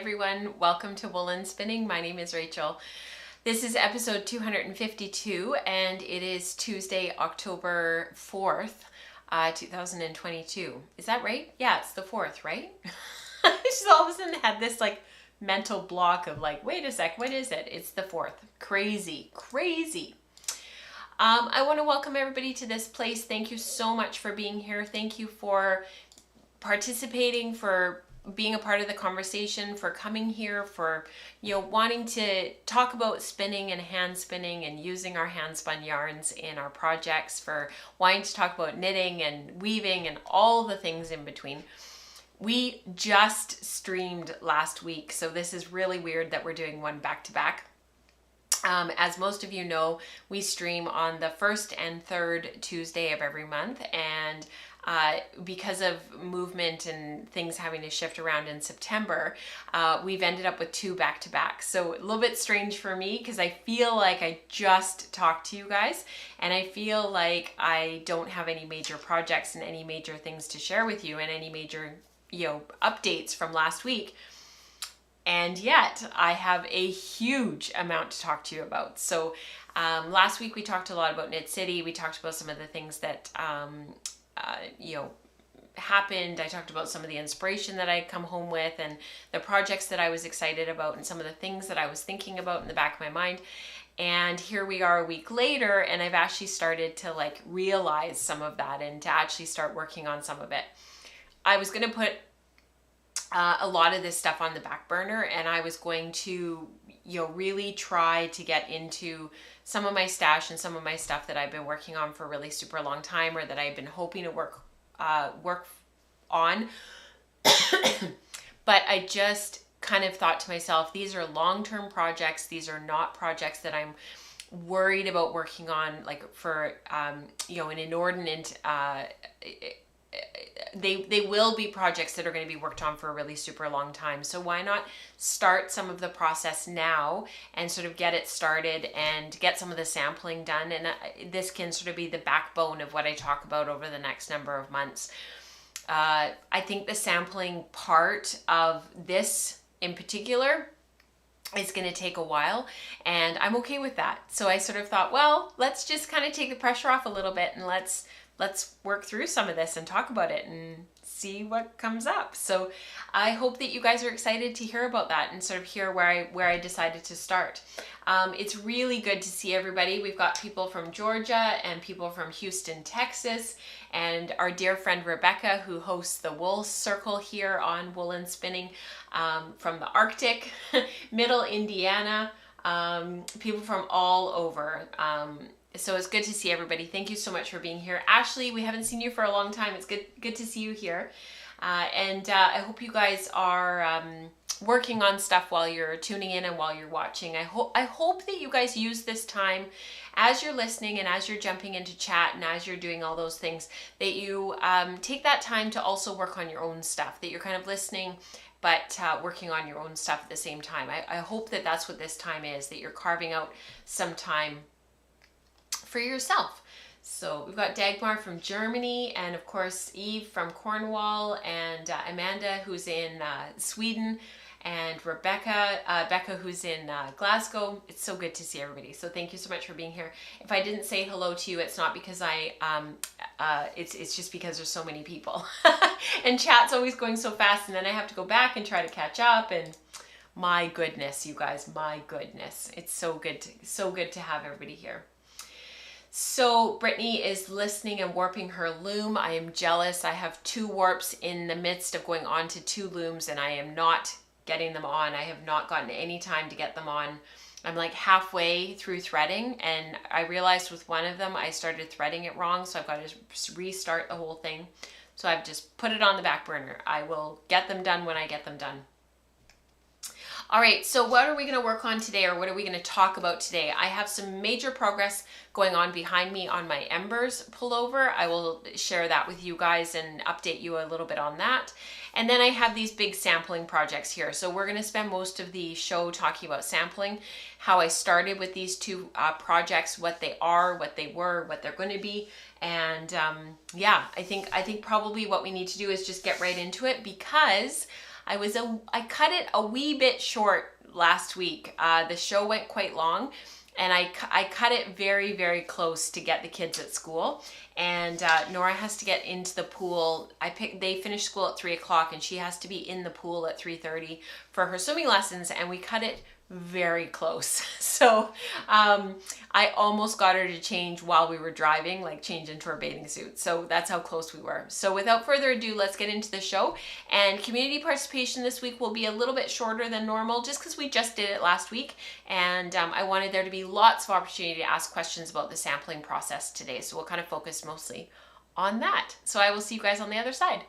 everyone, welcome to Woolen Spinning. My name is Rachel. This is episode 252 and it is Tuesday, October 4th, 2022. Is that right? Yeah, it's the 4th, right? I just all of a sudden had this like mental block of like, wait a sec, what is it? It's the 4th. Crazy. I want to welcome everybody to this place. Thank you so much for being here. Thank you for participating, for being a part of the conversation, for coming here, for wanting to talk about spinning and hand spinning and using our hand spun yarns in our projects, for wanting to talk about knitting and weaving and all the things in between. We just streamed last week, so this is really weird that we're doing one back to back. As most of you know, we stream on the first and third Tuesday of every month, and because of movement and things having to shift around in September, we've ended up with two back-to-back. So a little bit strange for me because I feel like I just talked to you guys and I feel like I don't have any major projects and any major things to share with you and any major, updates from last week. And yet I have a huge amount to talk to you about. So last week we talked a lot about Knit City. We talked about some of the things that happened. I talked about some of the inspiration that I'd come home with and the projects that I was excited about and some of the things that I was thinking about in the back of my mind. And here we are a week later and I've actually started to like realize some of that and to actually start working on some of it. I was going to put a lot of this stuff on the back burner and I was going to really try to get into some of my stash and some of my stuff that I've been working on for a really super long time or that I've been hoping to work on. But I just kind of thought to myself, these are long-term projects. These are not projects that I'm worried about working on like for an inordinate they will be projects that are going to be worked on for a really super long time. So why not start some of the process now and sort of get it started and get some of the sampling done. And this can sort of be the backbone of what I talk about over the next number of months. I think the sampling part of this in particular is going to take a while and I'm okay with that. So I sort of thought, well, let's just kind of take the pressure off a little bit and let's work through some of this and talk about it and see what comes up. So I hope that you guys are excited to hear about that and sort of hear where I decided to start. It's really good to see everybody. We've got people from Georgia and people from Houston, Texas, and our dear friend Rebecca, who hosts the Wool Circle here on Woolen Spinning, from the Arctic, Middle Indiana, people from all over. So it's good to see everybody. Thank you so much for being here. Ashley, we haven't seen you for a long time. It's good to see you here. And I hope you guys are working on stuff while you're tuning in and while you're watching. I hope that you guys use this time as you're listening and as you're jumping into chat and as you're doing all those things, that you take that time to also work on your own stuff, that you're kind of listening but working on your own stuff at the same time. I hope that that's what this time is, that you're carving out some time for yourself. So we've got Dagmar from Germany and of course Eve from Cornwall and Amanda who's in Sweden and Becca who's in Glasgow. It's so good to see everybody. So thank you so much for being here. If I didn't say hello to you, it's not because it's just because there's so many people and chat's always going so fast and then I have to go back and try to catch up and my goodness, you guys, my goodness. It's so good to have everybody here. So Brittany is listening and warping her loom. I am jealous. I have 2 warps in the midst of going on to 2 looms and I am not getting them on. I have not gotten any time to get them on. I'm like halfway through threading and I realized with one of them I started threading it wrong, so I've got to restart the whole thing. So I've just put it on the back burner. I will get them done when I get them done. All right, so what are we going to work on today, or what are we going to talk about today? I have some major progress going on behind me on my Embers pullover. I will share that with you guys and update you a little bit on that. And then I have these big sampling projects here. So we're going to spend most of the show talking about sampling, how I started with these 2 projects, what they are, what they were, what they're going to be. And yeah, I think probably what we need to do is just get right into it because I cut it a wee bit short last week. The show went quite long, and I cut it very, very close to get the kids at school. And Nora has to get into the pool. They finish school at 3 o'clock, and she has to be in the pool at 3:30 for her swimming lessons, and we cut it very close. So I almost got her to change while we were driving, like change into her bathing suit. So that's how close we were. So without further ado, let's get into the show. And community participation this week will be a little bit shorter than normal, just because we just did it last week. And I wanted there to be lots of opportunity to ask questions about the sampling process today. So we'll kind of focus mostly on that. So I will see you guys on the other side.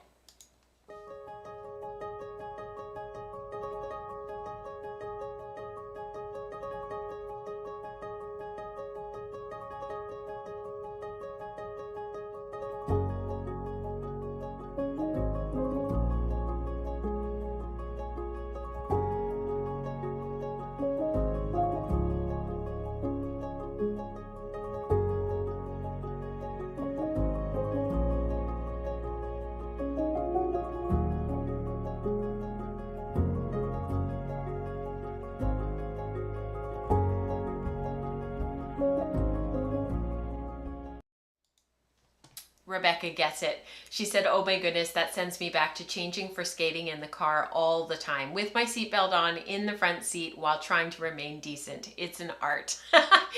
Rebecca gets it. She said, oh my goodness, that sends me back to changing for skating in the car all the time with my seatbelt on in the front seat while trying to remain decent. It's an art.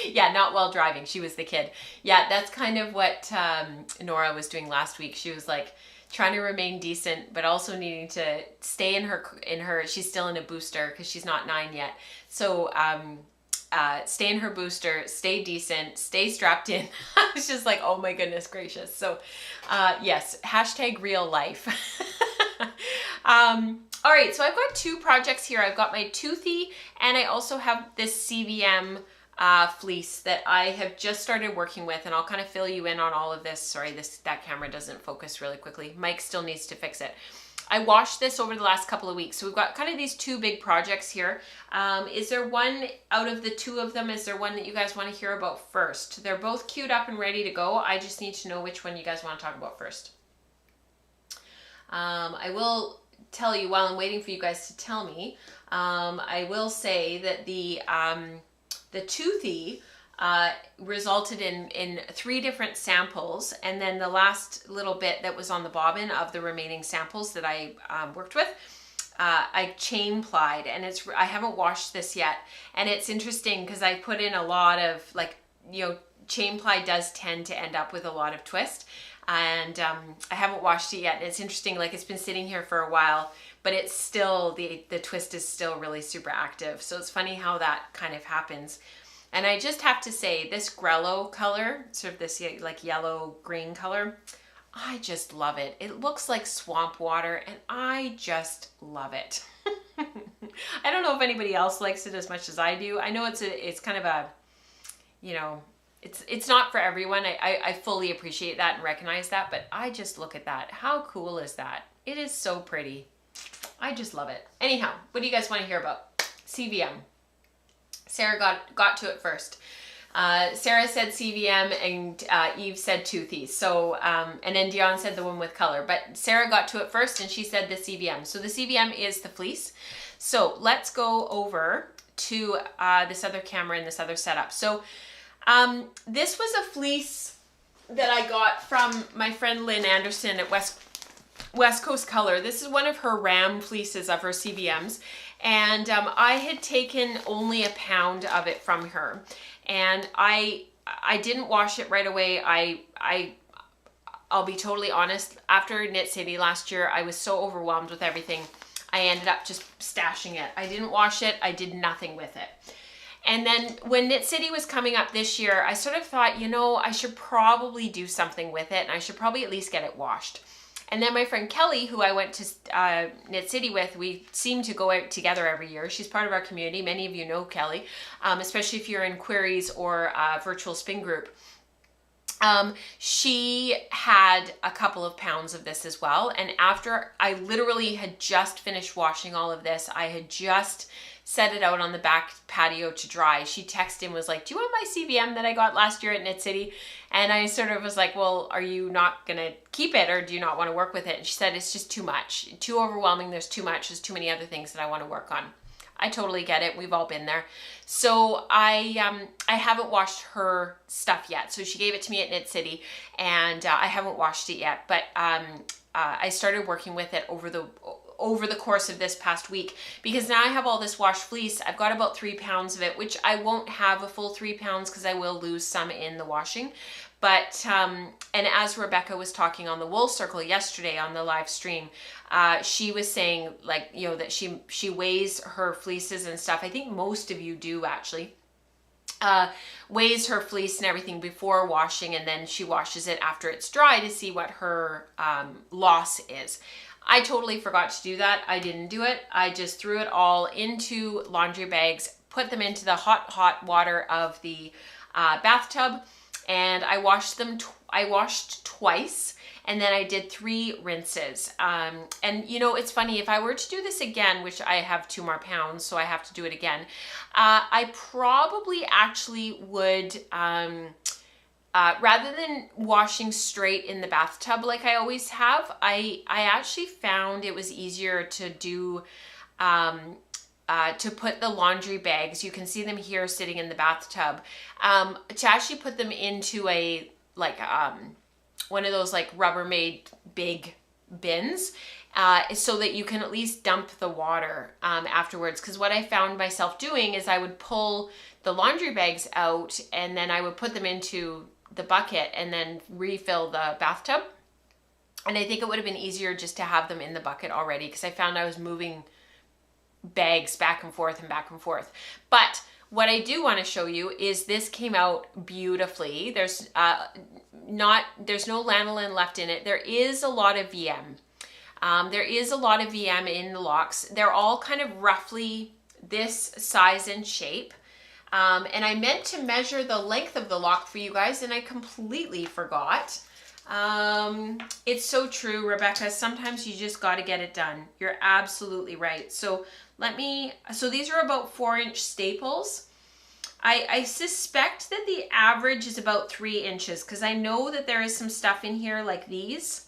Yeah, not while driving. She was the kid. Yeah, that's kind of what Nora was doing last week. She was like trying to remain decent, but also needing to stay in her, she's still in a booster because she's not 9 yet. So, stay in her booster, stay decent, stay strapped in. I was just like, oh my goodness gracious. So yes, hashtag real life. All right, so I've got two projects here. I've got my Toothy, and I also have this CVM fleece that I have just started working with, and I'll kind of fill you in on all of this. Sorry, that camera doesn't focus really quickly. Mike still needs to fix it. I washed this over the last couple of weeks. So we've got kind of these two big projects here. Is there one out of the two of them, is there one that you guys want to hear about first? They're both queued up and ready to go. I just need to know which one you guys want to talk about first. I will tell you while I'm waiting for you guys to tell me, I will say that the Toothy resulted in 3 different samples, and then the last little bit that was on the bobbin of the remaining samples that I worked with, I chain plied, and I haven't washed this yet, and it's interesting because I put in a lot of, like, you know, chain ply does tend to end up with a lot of twist, and I haven't washed it yet. And it's interesting, like, it's been sitting here for a while, but it's still, the twist is still really super active. So it's funny how that kind of happens. And I just have to say, this Grello color, sort of this like yellow green color, I just love it. It looks like swamp water, and I just love it. I don't know if anybody else likes it as much as I do. I know it's kind of a, you know, it's not for everyone. I fully appreciate that and recognize that, but I just look at that. How cool is that? It is so pretty. I just love it. Anyhow, what do you guys want to hear about? CVM. Sarah got to it first. Sarah said CVM, and Eve said Toothy. So, and then Dion said the one with color. But Sarah got to it first, and she said the CVM. So the CVM is the fleece. So let's go over to this other camera and this other setup. So this was a fleece that I got from my friend Lynn Anderson at Westcoast Color. This is one of her ram fleeces of her CVMs. And I had taken only a pound of it from her, and I didn't wash it right away. I'll be totally honest, after Knit City last year, I was so overwhelmed with everything, I ended up just stashing it. I didn't wash it, I did nothing with it. And then when Knit City was coming up this year, I sort of thought, you know, I should probably do something with it, and I should probably at least get it washed. And then my friend Kelly, who I went to Knit City with, we seem to go out together every year. She's part of our community. Many of you know Kelly, especially if you're in queries or virtual spin group. She had a couple of pounds of this as well. And after I literally had just finished washing all of this, I had just set it out on the back patio to dry. She texted and was like, do you want my CVM that I got last year at Knit City? And I sort of was like, well, are you not going to keep it, or do you not want to work with it? And she said, it's just too much, too overwhelming. There's too much. There's too many other things that I want to work on. I totally get it. We've all been there. So I haven't washed her stuff yet. So she gave it to me at Knit City, and I haven't washed it yet. But I started working with it over the course of this past week, because now I have all this washed fleece. I've got about 3 pounds of it, which I won't have a full 3 pounds because I will lose some in the washing. But, and as Rebecca was talking on the Wool Circle yesterday on the live stream, she was saying, like, you know, that she weighs her fleeces and stuff. I think most of you do actually. Weighs her fleece and everything before washing, and then she washes it after it's dry to see what her loss is. I totally forgot to do that. I didn't do it. I just threw it all into laundry bags, put them into the hot water of the bathtub, and I washed them. I washed twice, and then I did 3 rinses. And you know, it's funny, if I were to do this again, which I have 2 more pounds, so I have to do it again, I probably actually would, rather than washing straight in the bathtub like I always have, I actually found it was easier to do, to put the laundry bags, you can see them here sitting in the bathtub, to actually put them into a, like, one of those like Rubbermaid big bins, so that you can at least dump the water afterwards. Because what I found myself doing is I would pull the laundry bags out, and then I would put them into the bucket and then refill the bathtub. And I think it would have been easier just to have them in the bucket already, because I found I was moving bags back and forth and back and forth. But what I do want to show you is this came out beautifully. There's no lanolin left in it. There is a lot of VM. There is a lot of VM in the locks. They're all kind of roughly this size and shape. And I meant to measure the length of the lock for you guys, and I completely forgot. It's so true, Rebecca. Sometimes you just got to get it done. You're absolutely right. So so these are about 4-inch staples. I suspect that the average is about 3 inches, because I know that there is some stuff in here like these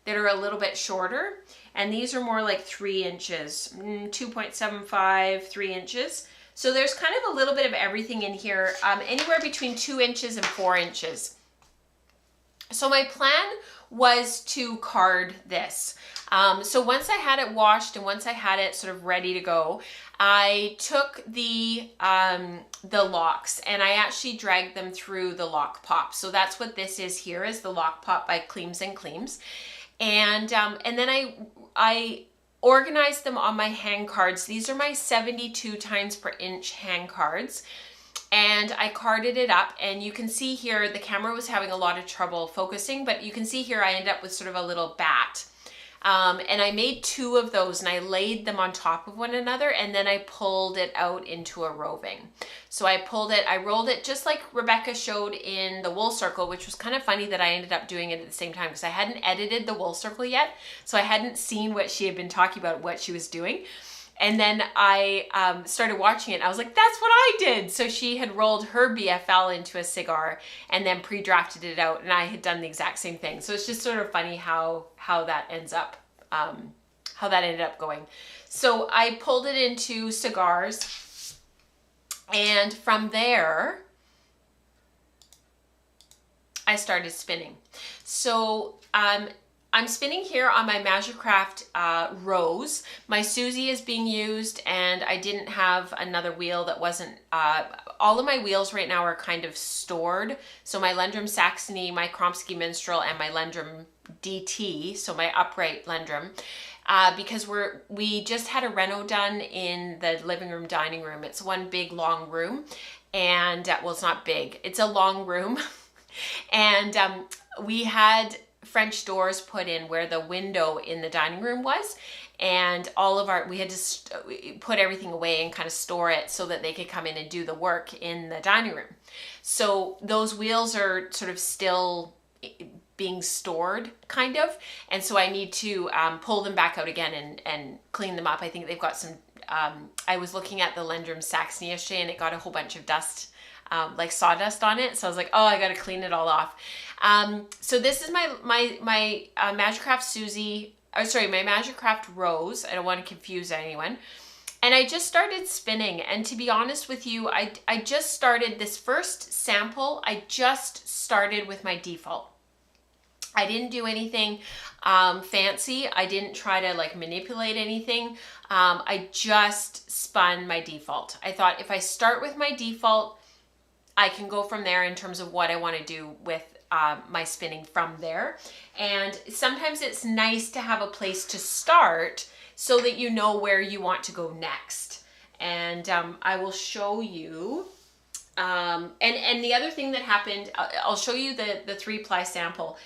that are a little bit shorter, and these are more like 3 inches, 2.75, 3 inches. So there's kind of a little bit of everything in here, anywhere between 2 inches and 4 inches. So my plan was to card this. So once I had it washed and once I had it sort of ready to go, I took the locks and I actually dragged them through the lock pop. So that's what this is here, is the lock pop by Cleams and Cleams. And then I organized them on my hang cards. These are my 72 times per inch hang cards. And I carded it up, and you can see here the camera was having a lot of trouble focusing, but you can see here I ended up with sort of a little bat. And I made 2 of those, and I laid them on top of one another, and then I pulled it out into a roving. So I rolled it just like Rebecca showed in the Wool Circle, which was kind of funny that I ended up doing it at the same time, because I hadn't edited the Wool Circle yet, so I hadn't seen what she had been talking about, what she was doing. And then I started watching it. I was like, that's what I did. So she had rolled her BFL into a cigar and then pre-drafted it out, and I had done the exact same thing. So it's just sort of funny how that ends up, how that ended up going. So I pulled it into cigars, and from there I started spinning. So I'm spinning here on my Majacraft Rose. My Susie is being used, and I didn't have another wheel that wasn't, all of my wheels right now are kind of stored. So my Lendrum Saxony, my Kromsky Minstrel, and my Lendrum DT, so my upright Lendrum, because we just had a reno done in the living room, dining room. It's one big long room, and well, it's not big, it's a long room. And we had French doors put in where the window in the dining room was, and we had to put everything away and kind of store it so that they could come in and do the work in the dining room. So those wheels are sort of still being stored, kind of, and so I need to pull them back out again and clean them up. I think they've got some I was looking at the Lendrum Saxony yesterday and it got a whole bunch of dust, like sawdust on it. So I was like, oh, I got to clean it all off. So this is my Magicraft Susie, or sorry, my Magicraft Rose. I don't want to confuse anyone. And I just started spinning. And to be honest with you, I just started this first sample. I just started with my default. I didn't do anything fancy. I didn't try to like manipulate anything. I just spun my default. I thought if I start with my default, I can go from there in terms of what I want to do with my spinning from there. And sometimes it's nice to have a place to start so that you know where you want to go next. And I will show you. And the other thing that happened, I'll show you the 3-ply sample.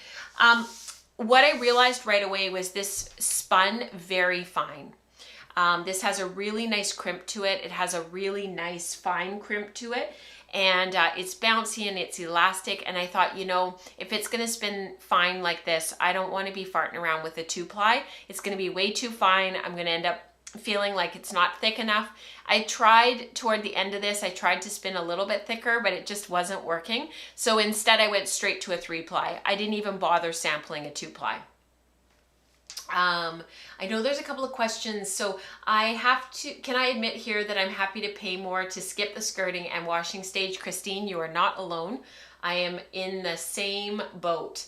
What I realized right away was this spun very fine. This has a really nice crimp to it. It has a really nice fine crimp to it. And it's bouncy and it's elastic. And I thought, you know, if it's going to spin fine like this, I don't want to be farting around with a 2-ply. It's going to be way too fine. I'm going to end up feeling like it's not thick enough. I tried toward the end of this, I tried to spin a little bit thicker, but it just wasn't working. So instead I went straight to a 3-ply. I didn't even bother sampling a 2-ply. I know there's a couple of questions, so can I admit here that I'm happy to pay more to skip the skirting and washing stage? Christine, you are not alone. I am in the same boat.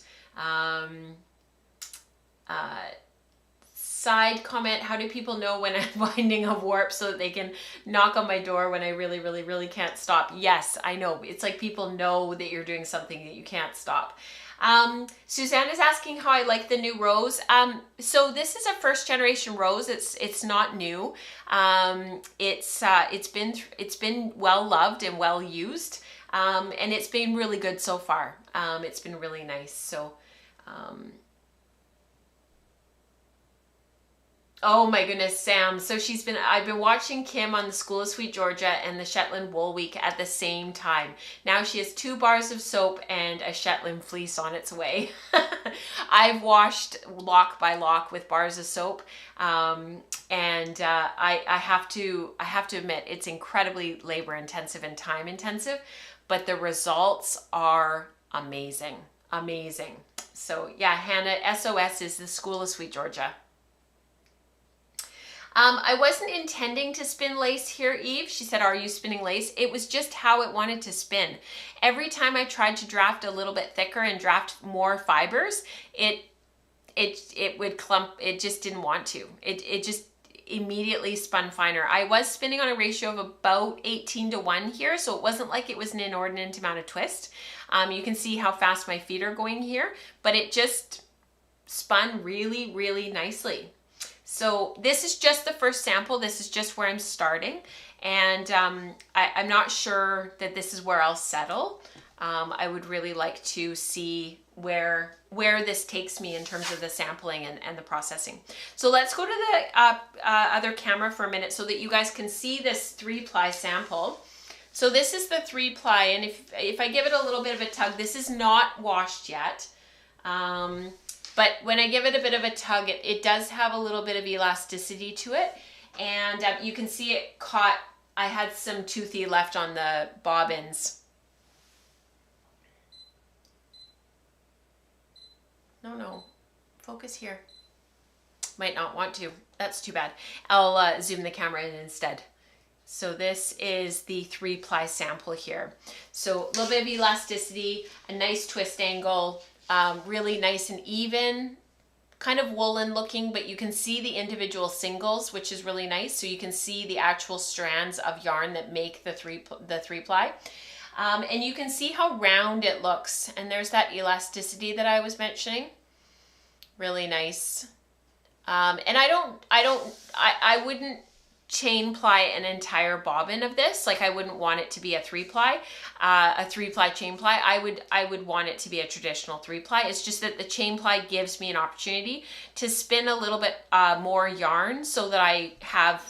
Side comment, how do people know when I'm winding a warp so that they can knock on my door when I really can't stop? Yes, I know. It's like people know that you're doing something that you can't stop. Suzanne is asking how I like the new rose. So this is a first generation rose. It's not new. It's been well loved and well used. And it's been really good so far. It's been really nice. So, oh my goodness, Sam. So I've been watching Kim on the School of Sweet Georgia and the Shetland Wool Week at the same time. Now she has 2 bars of soap and a Shetland fleece on its way. I've washed lock by lock with bars of soap. I have to admit, it's incredibly labor intensive and time intensive, but the results are amazing, amazing. So yeah, Hannah, SOS is the School of Sweet Georgia. I wasn't intending to spin lace here, Eve. She said, are you spinning lace? It was just how it wanted to spin. Every time I tried to draft a little bit thicker and draft more fibers, it would clump. It just didn't want to. It just immediately spun finer. I was spinning on a ratio of about 18:1 here, so it wasn't like it was an inordinate amount of twist. You can see how fast my feet are going here, but it just spun really nicely. So this is just the first sample. This is just where I'm starting. And I'm not sure that this is where I'll settle. I would really like to see where this takes me in terms of the sampling and the processing. So let's go to the other camera for a minute so that you guys can see this 3-ply sample. So this is the 3-ply, and if I give it a little bit of a tug, this is not washed yet. But when I give it a bit of a tug, it does have a little bit of elasticity to it. And you can see it caught, I had some Toothy left on the bobbins. No, focus here. Might not want to, that's too bad. I'll zoom the camera in instead. So this is the 3-ply sample here. So a little bit of elasticity, a nice twist angle, really nice and even, kind of woolen looking, but you can see the individual singles, which is really nice. So you can see the actual strands of yarn that make the 3-ply. And you can see how round it looks. And there's that elasticity that I was mentioning. Really nice. And I wouldn't chain ply an entire bobbin of this. Like I wouldn't want it to be a 3-ply, chain ply. I would want it to be a traditional 3-ply. It's just that the chain ply gives me an opportunity to spin a little bit more yarn so that I have,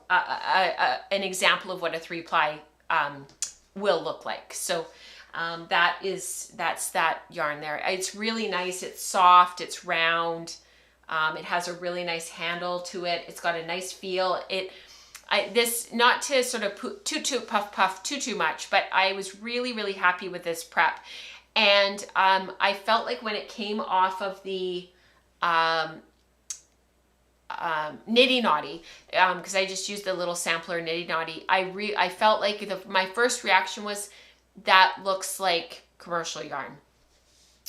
an example of what a 3-ply will look like. So that's that yarn there. It's really nice. It's soft. It's round. It has a really nice handle to it. It's got a nice feel. This, not to sort of puff too much, but I was really, really happy with this prep. And I felt like when it came off of the Nitty Naughty, because I just used the little sampler Nitty Naughty, I felt like my first reaction was, that looks like commercial yarn.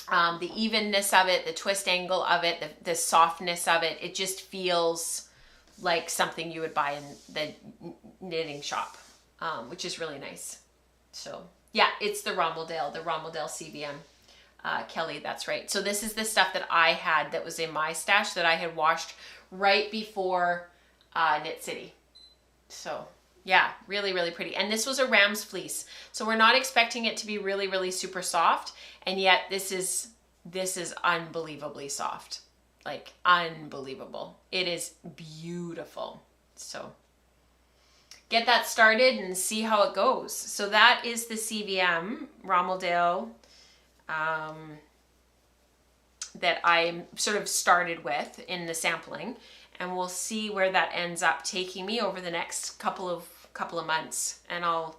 The evenness of it, the twist angle of it, the softness of it, it just feels like something you would buy in the knitting shop, which is really nice. So yeah, it's the Rommeldale CVM. Kelly, that's right. So this is the stuff that I had that was in my stash that I had washed right before Knit City. So yeah, really, really pretty. And this was a ram's fleece. So we're not expecting it to be really, really super soft. And yet this is unbelievably soft. Like unbelievable. It is beautiful. So get that started and see how it goes. So that is the CVM Rommeldale that I sort of started with in the sampling, and we'll see where that ends up taking me over the next couple of months, and I'll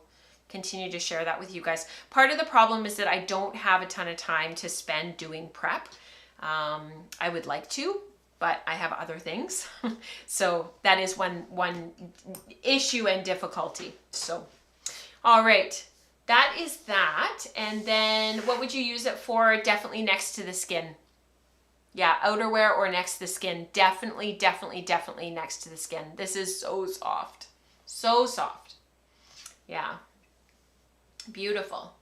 continue to share that with you guys. Part of the problem is that I don't have a ton of time to spend doing prep. I would like to, but I have other things. So that is one issue and difficulty. So, all right, that is that. And then what would you use it for? Definitely next to the skin. Yeah, outerwear or next to the skin. Definitely next to the skin. This is so soft. So soft. Yeah. Beautiful.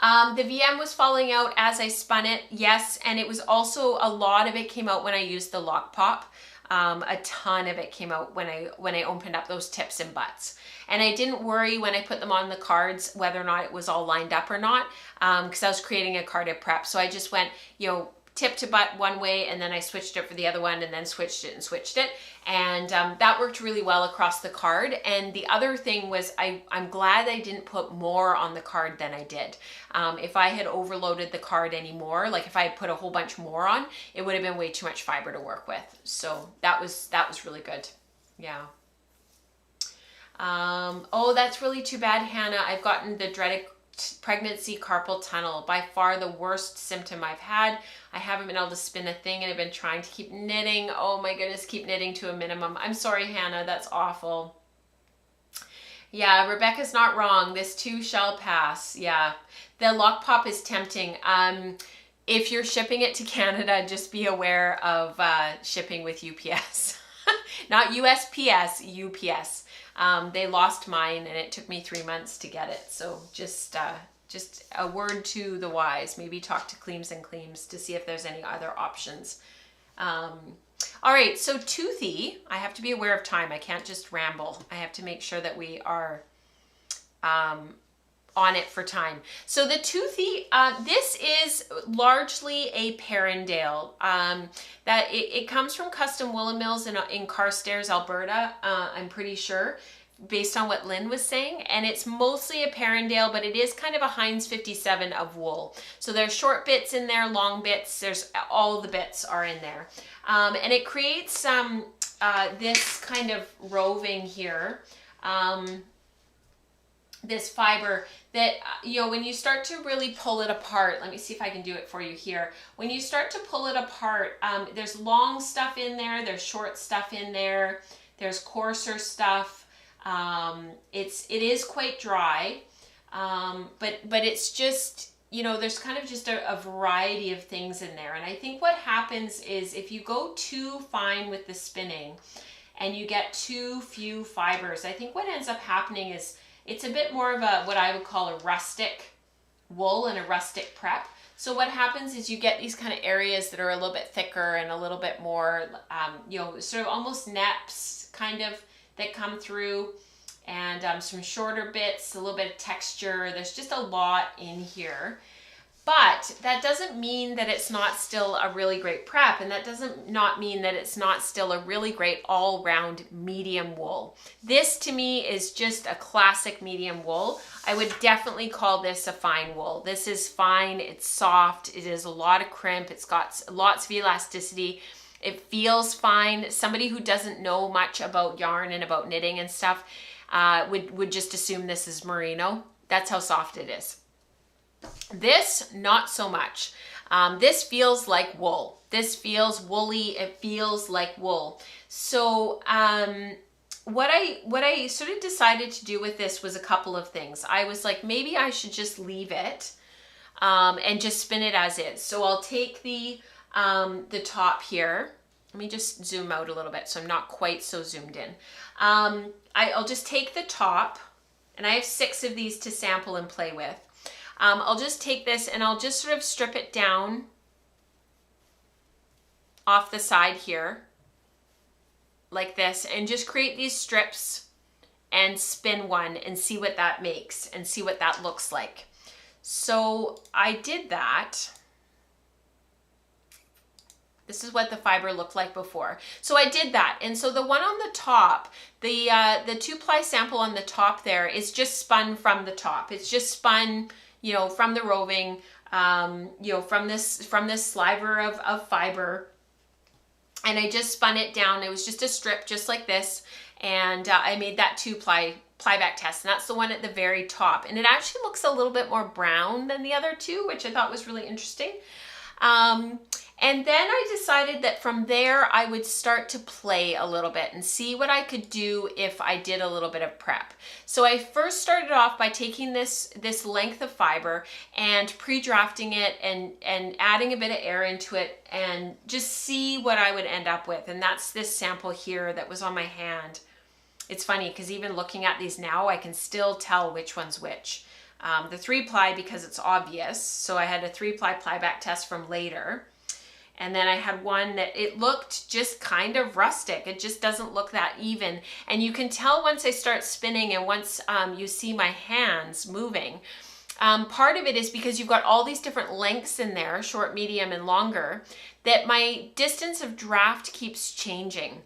The VM was falling out as I spun it, yes, and it was also, a lot of it came out when I used the lock pop. A ton of it came out when I opened up those tips and butts. And I didn't worry when I put them on the cards whether or not it was all lined up or not, because I was creating a carded prep. So I just went, tip to butt one way, and then I switched it for the other one, and then switched it. And that worked really well across the card. And the other thing was, I'm glad I didn't put more on the card than I did. If I had overloaded the card anymore, like if I had put a whole bunch more on, it would have been way too much fiber to work with. So that was really good. Yeah. Oh, that's really too bad, Hannah. I've gotten the dreaded pregnancy carpal tunnel, by far the worst symptom I've had. I haven't been able to spin a thing, and I've been trying to keep knitting. Oh my goodness, keep knitting to a minimum. I'm sorry, Hannah, that's awful. Yeah, Rebecca's not wrong. This too shall pass. Yeah, the lock pop is tempting. If you're shipping it to Canada, just be aware of shipping with UPS. Not USPS, UPS. They lost mine, and it took me 3 months to get it. So just a word to the wise. Maybe talk to Cleams and Cleams to see if there's any other options. All right, so Toothy, I have to be aware of time. I can't just ramble. I have to make sure that we are on it for time. So the Toothy, this is largely a Perrindale. That it comes from Custom Woolen Mills in Carstairs, Alberta, I'm pretty sure, based on what Lynn was saying. And it's mostly a Perrindale, but it is kind of a Heinz 57 of wool. So there's short bits in there, long bits, there's all the bits are in there. And it creates this kind of roving here. This fiber that, when you start to really pull it apart, let me see if I can do it for you here. When you start to pull it apart, there's long stuff in there, there's short stuff in there, there's coarser stuff. It is quite dry, but it's just, there's kind of just a variety of things in there. And I think what happens is if you go too fine with the spinning and you get too few fibers, I think what ends up happening is it's a bit more of what I would call a rustic wool and a rustic prep. So what happens is you get these kind of areas that are a little bit thicker and a little bit more, sort of almost neps kind of that come through, and some shorter bits, a little bit of texture. There's just a lot in here. But that doesn't mean that it's not still a really great prep, and that doesn't not mean that it's not still a really great all-round medium wool. This to me is just a classic medium wool. I would definitely call this a fine wool. This is fine, it's soft, it is a lot of crimp, it's got lots of elasticity. It feels fine. Somebody who doesn't know much about yarn and about knitting and stuff would just assume this is merino. That's how soft it is. This, not so much. This feels like wool. This feels woolly. It feels like wool. So what I sort of decided to do with this was a couple of things. I was like, maybe I should just leave it and just spin it as is. So I'll take the top here. Let me just zoom out a little bit so I'm not quite so zoomed in. I'll just take the top, and I have 6 of these to sample and play with. I'll just take this and I'll just sort of strip it down off the side here like this, and just create these strips and spin one and see what that makes and see what that looks like. So I did that. This is what the fiber looked like before. So I did that. And so the one on the top, the 2-ply sample on the top there is just spun from the top. It's just spun, you know, from the roving, you know, from this sliver of fiber. And I just spun it down. It was just a strip just like this. And I made that 2-ply back test. And that's the one at the very top. And it actually looks a little bit more brown than the other two, which I thought was really interesting. And then I decided that from there I would start to play a little bit and see what I could do if I did a little bit of prep. So I first started off by taking this length of fiber and pre-drafting it and adding a bit of air into it and just see what I would end up with. And that's this sample here that was on my hand. It's funny because even looking at these now, I can still tell which one's which. The 3-ply, because it's obvious. So I had a 3-ply plyback test from later. And then I had one that it looked just kind of rustic. It just doesn't look that even. And you can tell once I start spinning and once you see my hands moving. Part of it is because you've got all these different lengths in there, short, medium, and longer, that my distance of draft keeps changing.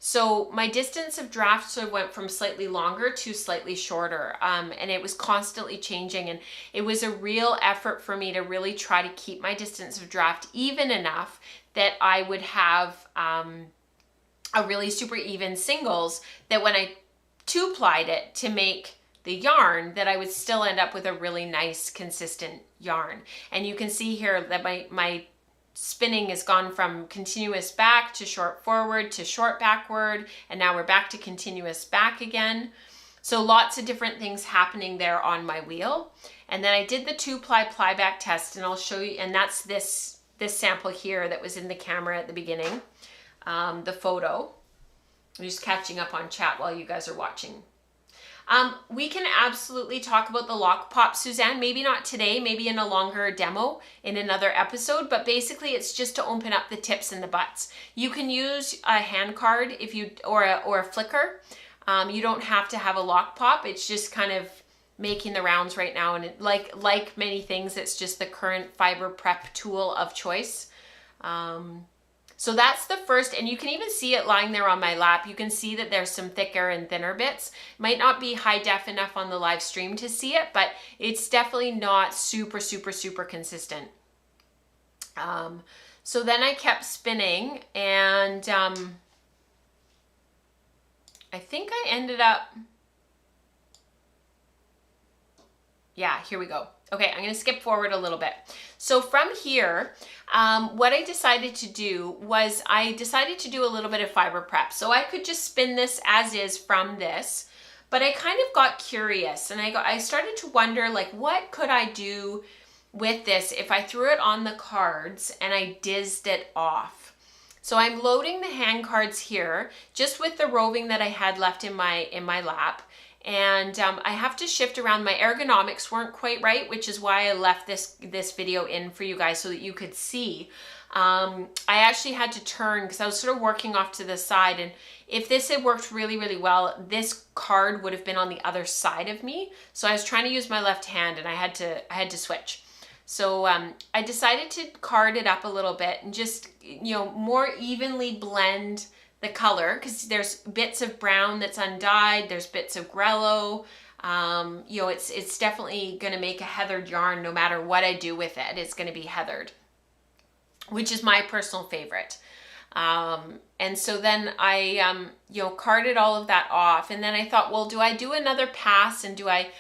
So my distance of draft sort of went from slightly longer to slightly shorter, and it was constantly changing, and it was a real effort for me to really try to keep my distance of draft even enough that I would have a really super even singles, that when I 2-plied it to make the yarn, that I would still end up with a really nice consistent yarn. And you can see here that my spinning has gone from continuous back to short forward to short backward, and now we're back to continuous back again. So lots of different things happening there on my wheel. And then I did the 2-ply plyback test, and I'll show you, and that's this sample here that was in the camera at the beginning, the photo. I'm just catching up on chat while you guys are watching. We can absolutely talk about the lock pop, Suzanne, maybe not today, maybe in a longer demo in another episode, but basically it's just to open up the tips and the butts. You can use a hand card if you, or a flicker. You don't have to have a lock pop. It's just kind of making the rounds right now. And it, like many things, it's just the current fiber prep tool of choice. So that's the first, and you can even see it lying there on my lap. You can see that there's some thicker and thinner bits. Might not be high def enough on the live stream to see it, but it's definitely not super, super, super consistent. So then I kept spinning, and I think I ended up, yeah, here we go. Okay, I'm gonna skip forward a little bit. So from here, what I decided to do was I decided to do a little bit of fiber prep. So I could just spin this as is from this, but I kind of got curious, and I started to wonder, like, what could I do with this if I threw it on the cards and I dizzed it off? So I'm loading the hand cards here just with the roving that I had left in my lap. And I have to shift around. My ergonomics weren't quite right, which is why I left this video in for you guys so that you could see. I actually had to turn because I was sort of working off to the side, and if this had worked really, really well, this card would have been on the other side of me. So I was trying to use my left hand, and I had to switch. So I decided to card it up a little bit and just, you know, more evenly blend the color, because there's bits of brown that's undyed, there's bits of grello. You know, it's definitely going to make a heathered yarn no matter what I do with it. It's going to be heathered, which is my personal favorite. And so then I, you know, carded all of that off. And then I thought, well, do I do another pass, and do I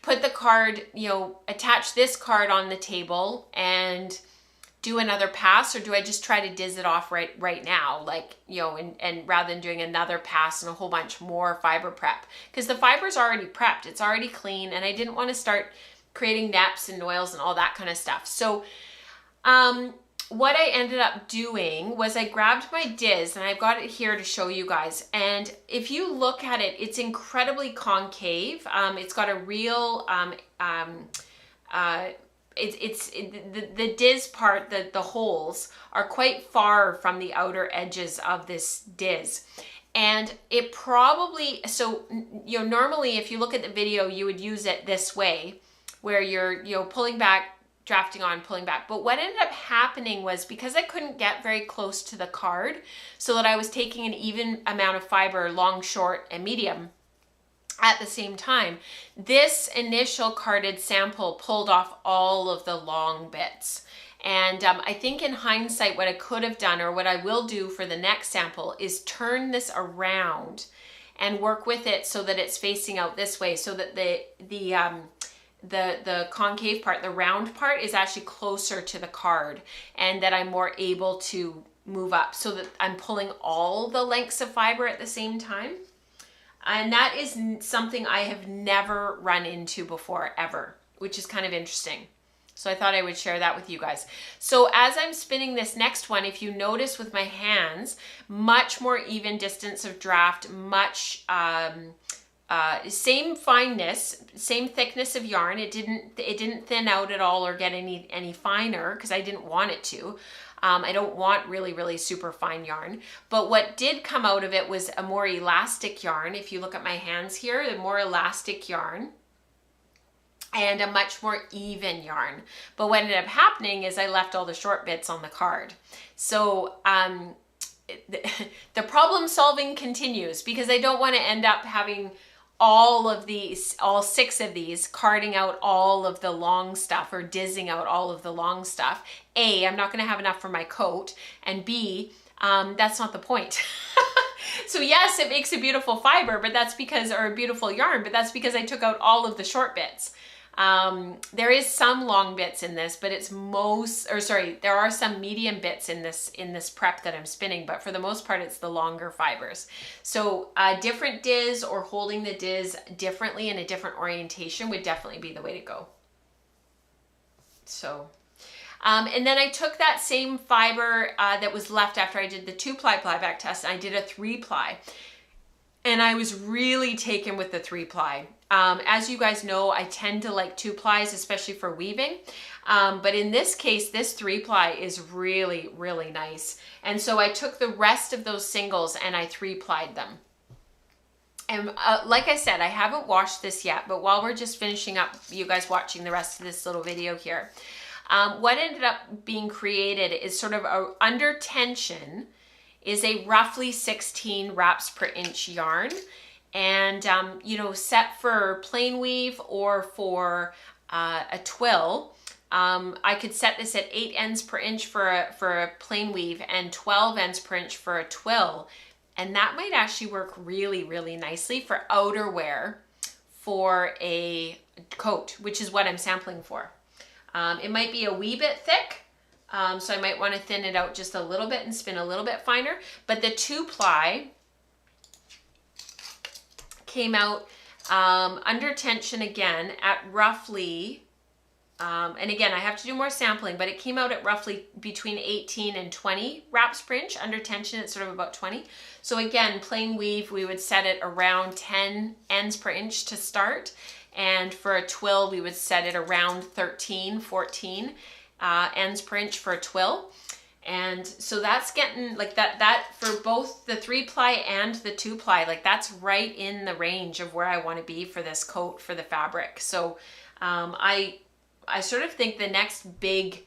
put the card, you know, attach this card on the table and do another pass, or do I just try to diz it off right now, like, you know, and rather than doing another pass and a whole bunch more fiber prep, because the fiber's already prepped, it's already clean, and I didn't want to start creating neps and oils and all that kind of stuff. So what I ended up doing was I grabbed my diz, and I've got it here to show you guys. And if you look at it, it's incredibly concave. It's got a real, the diz part, the holes are quite far from the outer edges of this diz. And it probably, so, you know, normally if you look at the video, you would use it this way, where you're, you know, pulling back, drafting on, pulling back. But what ended up happening was, because I couldn't get very close to the card, so that I was taking an even amount of fiber, long, short, and medium at the same time, this initial carded sample pulled off all of the long bits. And I think in hindsight, what I could have done, or what I will do for the next sample, is turn this around and work with it so that it's facing out this way, so that the concave part, the round part, is actually closer to the card, and that I'm more able to move up, so that I'm pulling all the lengths of fiber at the same time. And that is something I have never run into before, ever, which is kind of interesting. So I thought I would share that with you guys. So as I'm spinning this next one, if you notice with my hands, much more even distance of draft, much same fineness, same thickness of yarn. It didn't thin out at all or get any finer, because I didn't want it to. I don't want really super fine yarn. But what did come out of it was a more elastic yarn. If you look at my hands here, the more elastic yarn, and a much more even yarn. But what ended up happening is I left all the short bits on the card. So the problem solving continues, because I don't want to end up having all 6 of these, carding out all of the long stuff, or dizzing out all of the long stuff. A, I'm not going to have enough for my coat, and B, that's not the point. So yes, it makes a beautiful fiber, but that's because, or a beautiful yarn, but that's because I took out all of the short bits. There is some long bits in this, but it's there are some medium bits in this prep that I'm spinning, but for the most part, it's the longer fibers. So different diz, or holding the diz differently in a different orientation, would definitely be the way to go. So, and then I took that same fiber that was left after I did the 2-ply back test, and I did a 3-ply. And I was really taken with the 3-ply. As you guys know, I tend to like 2-plies, especially for weaving. But in this case, this 3-ply is really nice. And so I took the rest of those singles and I 3-plied them. And like I said, I haven't washed this yet, but while we're just finishing up, you guys watching the rest of this little video here, what ended up being created is sort of under tension, is a roughly 16 wraps per inch yarn. And, you know, set for plain weave or for a twill, I could set this at 8 ends per inch for a plain weave, and 12 ends per inch for a twill. And that might actually work really nicely for outerwear for a coat, which is what I'm sampling for. It might be a wee bit thick, so I might want to thin it out just a little bit and spin a little bit finer. But the 2-ply came out under tension again at roughly, and again, I have to do more sampling, but it came out at roughly between 18 and 20 wraps per inch. Under tension, it's sort of about 20. So again, plain weave, we would set it around 10 ends per inch to start. And for a twill, we would set it around 13, 14 ends per inch for a twill. And so that's getting like that for both the 3-ply and the 2-ply, like that's right in the range of where I want to be for this coat, for the fabric. So I sort of think the next big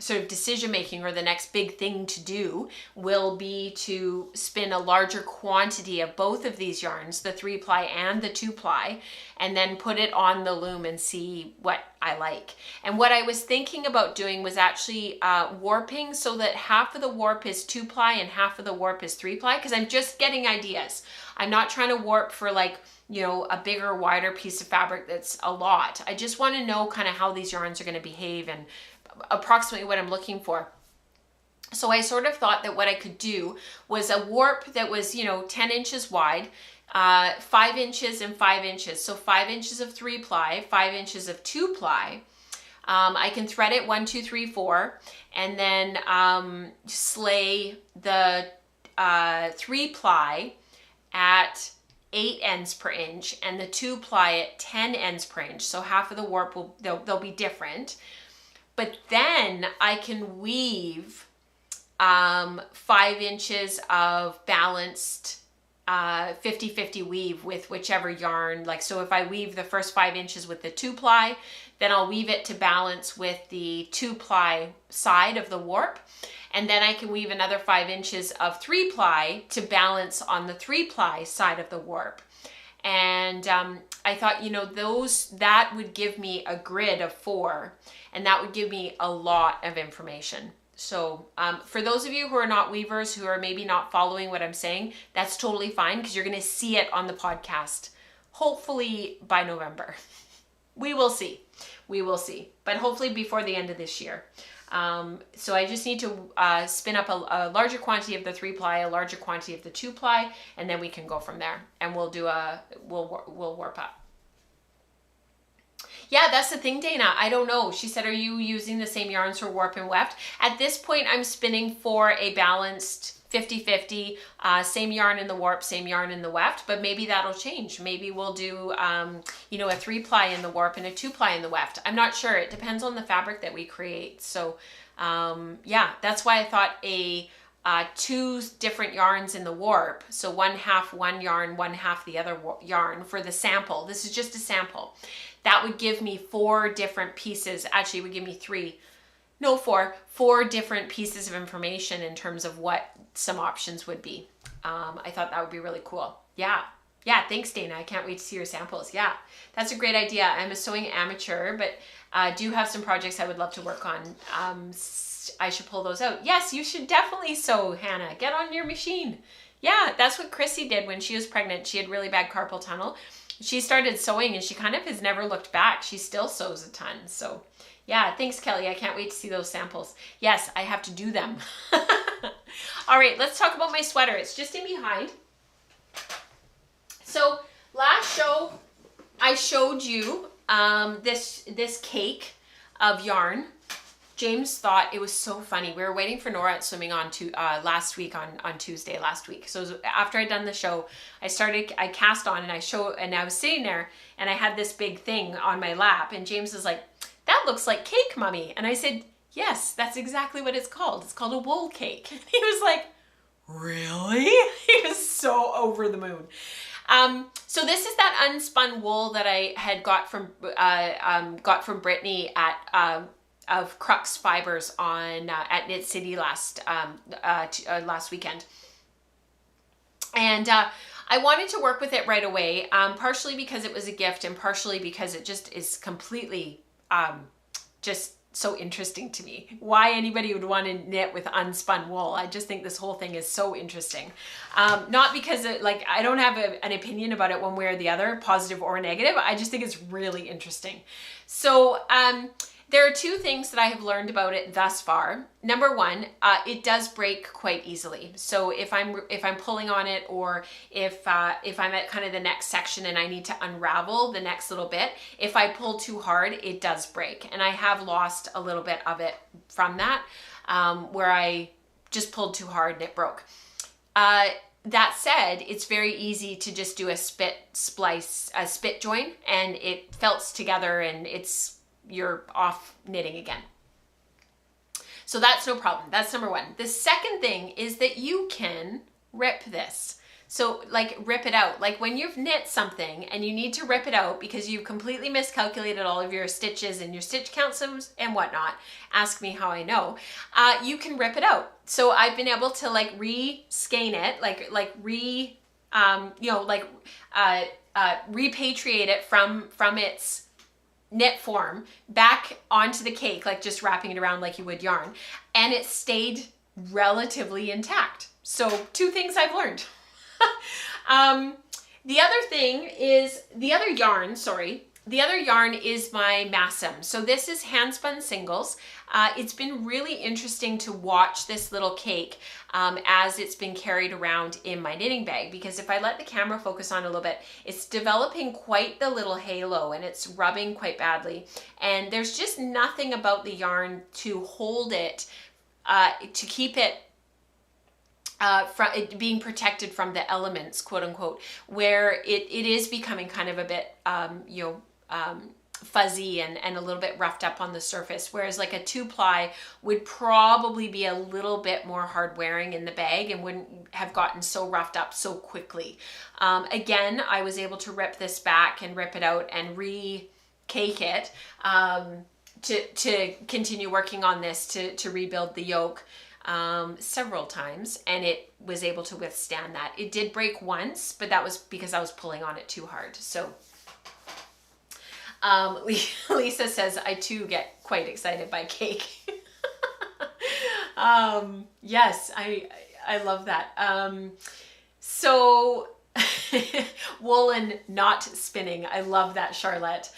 sort of decision making, or the next big thing to do, will be to spin a larger quantity of both of these yarns, the 3-ply and the 2-ply, and then put it on the loom and see what I like. And what I was thinking about doing was actually warping, so that half of the warp is 2-ply and half of the warp is 3-ply, because I'm just getting ideas. I'm not trying to warp for like, you know, a bigger, wider piece of fabric that's a lot. I just want to know kind of how these yarns are going to behave and approximately what I'm looking for. So I sort of thought that what I could do was a warp that was, you know, 10 inches wide, 5 inches and 5 inches. So 5 inches of 3-ply, 5 inches of 2-ply. I can thread it 1, 2, 3, 4, and then slay the 3-ply at 8 ends per inch and the 2-ply at 10 ends per inch. So half of the warp they'll be different. But then I can weave 5 inches of balanced 50-50 weave with whichever yarn. Like, so if I weave the first 5 inches with the 2-ply, then I'll weave it to balance with the 2-ply side of the warp. And then I can weave another 5 inches of 3-ply to balance on the 3-ply side of the warp. And I thought, you know, that would give me a grid of 4, and that would give me a lot of information. So for those of you who are not weavers, who are maybe not following what I'm saying, that's totally fine, because you're going to see it on the podcast, hopefully by November. We will see. We will see. But hopefully before the end of this year. So I just need to spin up a larger quantity of the 3-ply, a larger quantity of the 2-ply, and then we can go from there. And we'll warp up. Yeah, that's the thing, Dana. I don't know. She said, are you using the same yarns for warp and weft? At this point, I'm spinning for a balanced 50-50, same yarn in the warp, same yarn in the weft, but maybe that'll change. Maybe we'll do, you know, a 3-ply in the warp and a 2-ply in the weft. I'm not sure. It depends on the fabric that we create. So, yeah, that's why I thought 2 different yarns in the warp. So 1/2 one yarn, 1/2 the other yarn for the sample. This is just a sample. That would give me 4 different pieces. Actually, it would give me 4 different pieces of information in terms of what some options would be. I thought that would be really cool. Yeah, thanks, Dana. I can't wait to see your samples. Yeah, that's a great idea. I'm a sewing amateur, but do have some projects I would love to work on. I should pull those out. Yes, you should definitely sew, Hannah. Get on your machine. Yeah, that's what Chrissy did when she was pregnant. She had really bad carpal tunnel. She started sewing and she kind of has never looked back. She still sews a ton. So yeah, thanks, Kelly. I can't wait to see those samples. Yes, I have to do them. All right, let's talk about my sweater. It's just in behind. So last show, I showed you this cake of yarn. James thought it was so funny. We were waiting for Nora at swimming on last week on Tuesday last week. So after I'd done the show, I cast on and I was sitting there and I had this big thing on my lap, and James was like, "That looks like cake, Mommy." And I said, "Yes, that's exactly what it's called. It's called a wool cake." And he was like, "Really?" He was so over the moon. So this is that unspun wool that I had got from Brittany of Crux Fibers at Knit City last weekend. And I wanted to work with it right away, partially because it was a gift and partially because it just is completely just so interesting to me. Why anybody would want to knit with unspun wool. I just think this whole thing is so interesting. Not because I don't have an opinion about it one way or the other, positive or negative. I just think it's really interesting. So there are 2 things that I have learned about it thus far. Number 1, it does break quite easily. So if I'm pulling on it, or if I'm at kind of the next section and I need to unravel the next little bit, if I pull too hard, it does break. And I have lost a little bit of it from that, where I just pulled too hard and it broke. That said, it's very easy to just do a spit join, and it felts together and you're off knitting again. So that's no problem. That's number 1. The second thing is that you can rip this. So like rip it out. Like when you've knit something and you need to rip it out because you've completely miscalculated all of your stitches and your stitch counts and whatnot, ask me how I know, you can rip it out. So I've been able to like re-skein it, repatriate it from its knit form back onto the cake, like just wrapping it around like you would yarn, and it stayed relatively intact. So 2 things I've learned. The other yarn is my Massam. So this is hand spun singles. It's been really interesting to watch this little cake as it's been carried around in my knitting bag, because if I let the camera focus on it a little bit, it's developing quite the little halo and it's rubbing quite badly. And there's just nothing about the yarn to hold it, to keep it from it being protected from the elements, quote unquote, where it is becoming kind of a bit, fuzzy and a little bit roughed up on the surface. Whereas like a 2-ply would probably be a little bit more hard wearing in the bag and wouldn't have gotten so roughed up so quickly. Again, I was able to rip this back and rip it out and re-cake it to continue working on this to rebuild the yoke several times, and it was able to withstand that. It did break once, but that was because I was pulling on it too hard. So Lisa says, I too get quite excited by cake. Yes, I love that. So woolen not spinning. I love that, Charlotte.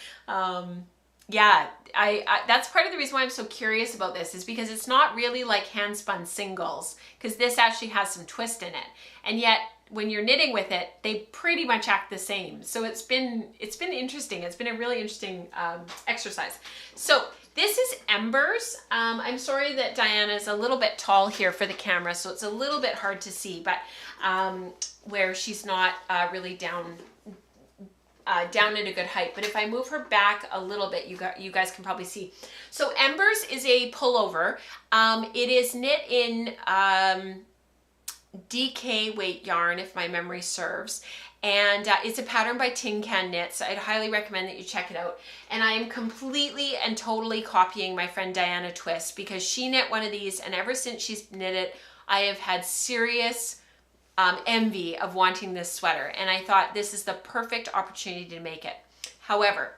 Yeah, I that's part of the reason why I'm so curious about this, is because it's not really like hand spun singles, because this actually has some twist in it, and yet when you're knitting with it, they pretty much act the same. So it's been interesting. It's been a really interesting exercise. So this is Embers. I'm sorry that Diana is a little bit tall here for the camera, so it's a little bit hard to see, but where she's not really down at a good height. But if I move her back a little bit, you guys can probably see. So Embers is a pullover. It is knit in DK weight yarn, if my memory serves, and it's a pattern by Tin Can Knits. I'd highly recommend that you check it out. And I am completely and totally copying my friend Diana Twist, because she knit one of these, and ever since she's knit it, I have had serious envy of wanting this sweater, and I thought this is the perfect opportunity to make it. However,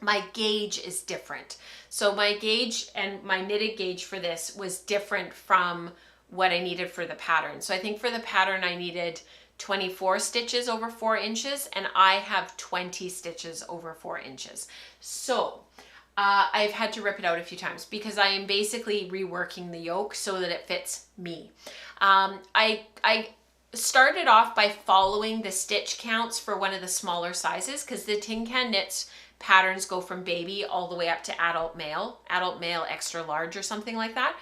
my gauge is different. So my gauge and my knitted gauge for this was different from what I needed for the pattern. So I think for the pattern I needed 24 stitches over 4 inches, and I have 20 stitches over 4 inches. So I've had to rip it out a few times because I am basically reworking the yoke so that it fits me. I started off by following the stitch counts for one of the smaller sizes, because the Tin Can Knits patterns go from baby all the way up to adult male extra large or something like that,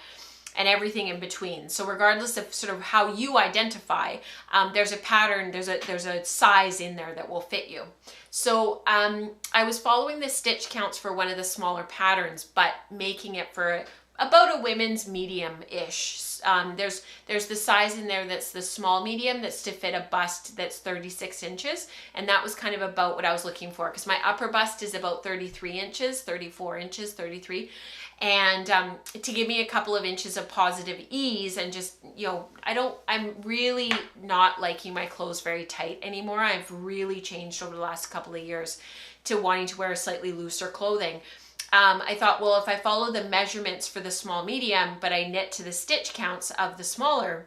and everything in between. So regardless of sort of how you identify, there's a pattern, there's a size in there that will fit you. So I was following the stitch counts for one of the smaller patterns, but making it for about a women's medium-ish. There's the size in there that's the small medium, that's to fit a bust that's 36 inches. And that was kind of about what I was looking for, because my upper bust is about 33 inches, 34 inches, 33. And to give me a couple of inches of positive ease, and just, you know, I'm really not liking my clothes very tight anymore. I've really changed over the last couple of years to wanting to wear slightly looser clothing. I thought, well, if I follow the measurements for the small medium, but I knit to the stitch counts of the smaller,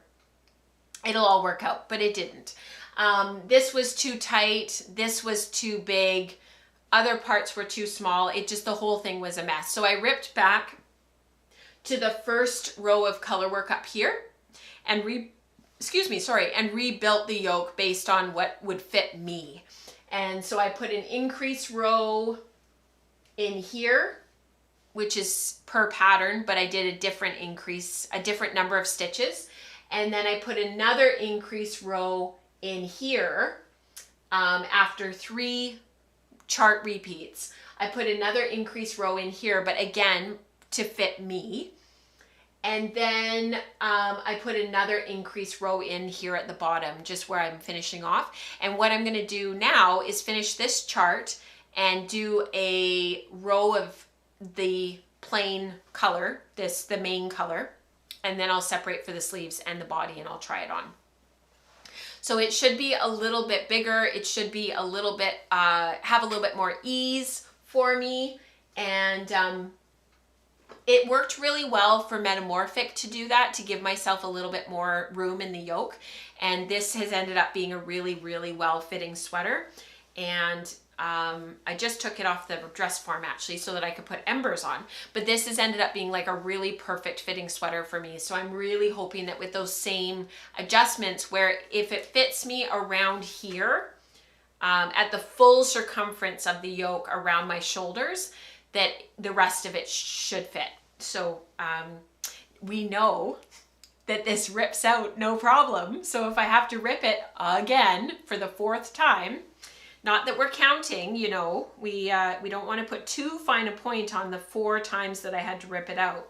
it'll all work out, but it didn't. This was too tight. This was too big. Other parts were too small. It just, the whole thing was a mess. So I ripped back to the first row of color work up here and rebuilt the yoke based on what would fit me. And so I put an increase row in here, which is per pattern, but I did a different increase, a different number of stitches. And then I put another increase row in here after 3 chart repeats. I put another increase row in here, but again, to fit me. And then I put another increase row in here at the bottom, just where I'm finishing off. And what I'm gonna do now is finish this chart and do a row of the plain color, the main color, and then I'll separate for the sleeves and the body and I'll try it on. So it should be a little bit bigger. It should be a little bit, have a little bit more ease for me. And it worked really well for Metamorphic to do that, to give myself a little bit more room in the yoke. And this has ended up being a really, really well-fitting sweater. And I just took it off the dress form actually so that I could put Embers on. But this has ended up being like a really perfect fitting sweater for me. So I'm really hoping that with those same adjustments, where if it fits me around here, at the full circumference of the yoke around my shoulders, that the rest of it should fit. So we know that this rips out no problem. So if I have to rip it again for the 4th time, not that we're counting, you know, we don't want to put too fine a point on the 4 times that I had to rip it out,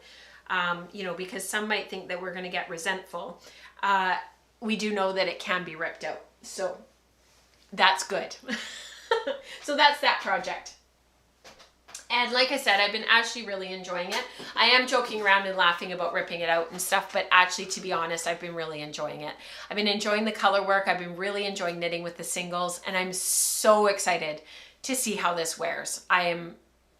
you know, because some might think that we're going to get resentful. We do know that it can be ripped out. So that's good. So that's that project. And like I said, I've been actually really enjoying it. I am joking around and laughing about ripping it out and stuff, but actually, to be honest, I've been really enjoying it. I've been enjoying the color work. I've been really enjoying knitting with the singles, and I'm so excited to see how this wears. I am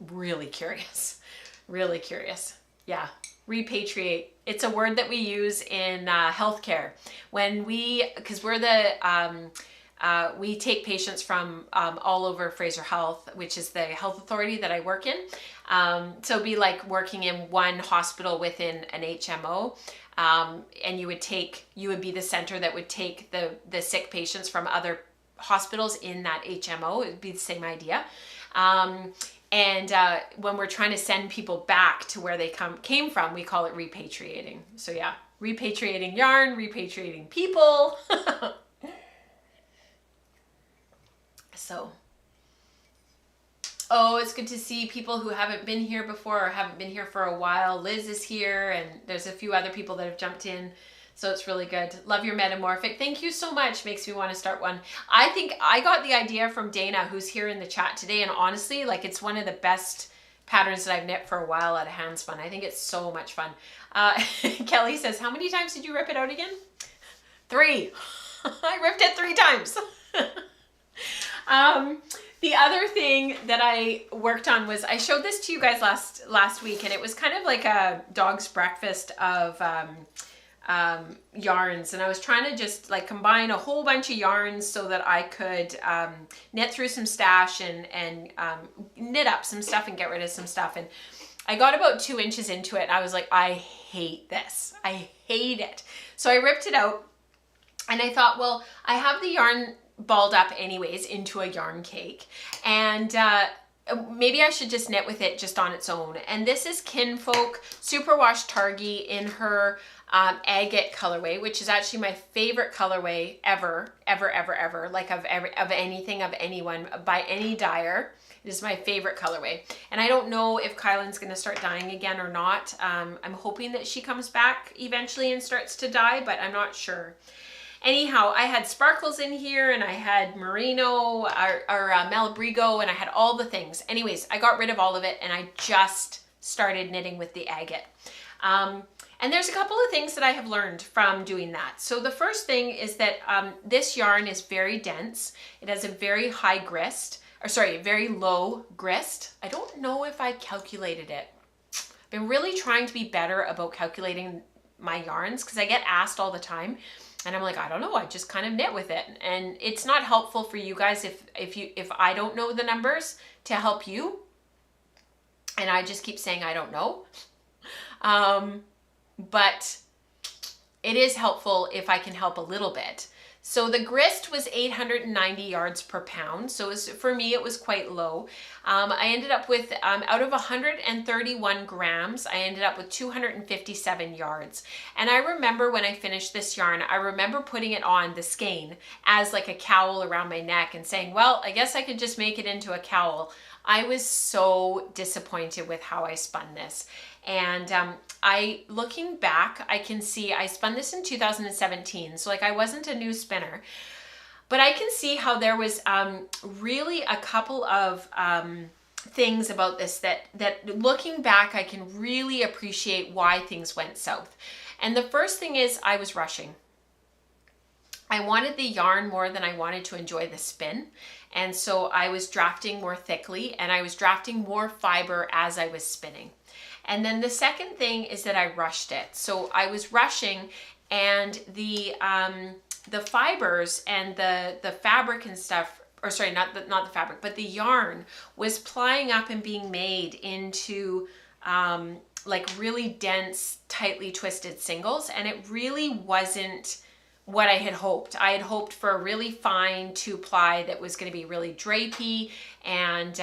really curious, really curious. Yeah, repatriate. It's a word that we use in healthcare when because we're the, we take patients from all over Fraser Health, which is the health authority that I work in. So it'd be like working in one hospital within an HMO. And you would be the center that would take the sick patients from other hospitals in that HMO. It would be the same idea. And when we're trying to send people back to where they came from, we call it repatriating. So yeah, repatriating yarn, repatriating people. So, oh, it's good to see people who haven't been here before or haven't been here for a while. Liz is here, and there's a few other people that have jumped in. So it's really good. Love your Metamorphic. Thank you so much. Makes me want to start one. I think I got the idea from Dana, who's here in the chat today. And honestly, like, it's one of the best patterns that I've knit for a while out of handspun. I think it's so much fun. Kelly says, how many times did you rip it out again? 3. I ripped it 3 times. The other thing that I worked on was, I showed this to you guys last week, and it was kind of like a dog's breakfast of yarns, and I was trying to just like combine a whole bunch of yarns so that I could knit through some stash and knit up some stuff and get rid of some stuff. And I got about 2 inches into it, and I was like, I hate this. I hate it. So I ripped it out, and I thought, well, I have the yarn balled up anyways into a yarn cake, and maybe I should just knit with it just on its own. And this is Kinfolk Superwash Targhee in her agate colorway, which is actually my favorite colorway ever, like of anything, of anyone, by any dyer. It is my favorite colorway. And I don't know if Kylan's going to start dyeing again or not. I'm hoping that she comes back eventually and starts to dye, but I'm not sure. Anyhow, I had sparkles in here, and I had merino or malabrigo, and I had all the things. Anyways, I got rid of all of it, and I just started knitting with the agate. And there's a couple of things that I have learned from doing that. So the first thing is that this yarn is very dense. It has a very high grist, or sorry, very low grist. I don't know if I calculated it. I've been really trying to be better about calculating my yarns, because I get asked all the time. And I'm like, I don't know, I just kind of knit with it. And it's not helpful for you guys if I don't know the numbers to help you. And I just keep saying I don't know. But it is helpful if I can help a little bit. So the grist was 890 yards per pound. So for me, it was quite low. I ended up with, out of 131 grams, I ended up with 257 yards. And I remember when I finished this yarn, I remember putting it on the skein as like a cowl around my neck and saying, well, I guess I could just make it into a cowl. I was so disappointed with how I spun this. And looking back, I can see I spun this in 2017. So like I wasn't a new spinner, but I can see how there was really a couple of things about this that looking back, I can really appreciate why things went south. And the first thing is I was rushing. I wanted the yarn more than I wanted to enjoy the spin. And so I was drafting more thickly and I was drafting more fiber as I was spinning. And then the second thing is that I rushed it. So I was rushing, and the fibers and the fabric and stuff, or sorry, not the fabric, but the yarn was plying up and being made into like really dense, tightly twisted singles. And it really wasn't what I had hoped. I had hoped for a really fine 2-ply that was going to be really drapey and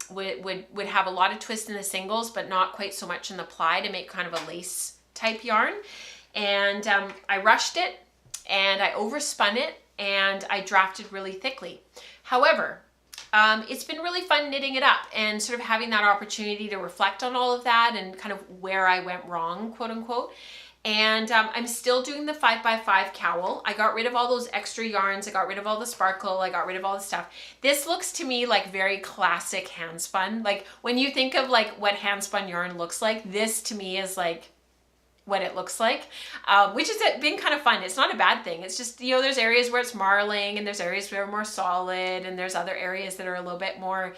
would have a lot of twist in the singles, but not quite so much in the ply to make kind of a lace type yarn. And I rushed it and I overspun it and I drafted really thickly. However, it's been really fun knitting it up and sort of having that opportunity to reflect on all of that and kind of where I went wrong, quote unquote. And I'm still doing the 5x5 cowl. I got rid of all those extra yarns. I got rid of all the sparkle. I got rid of all the stuff. This looks to me like very classic hand spun. Like when you think of like what hand spun yarn looks like, this to me is like what it looks like, which has been kind of fun. It's not a bad thing. It's just, you know, there's areas where it's marling and there's areas where are more solid and there's other areas that are a little bit more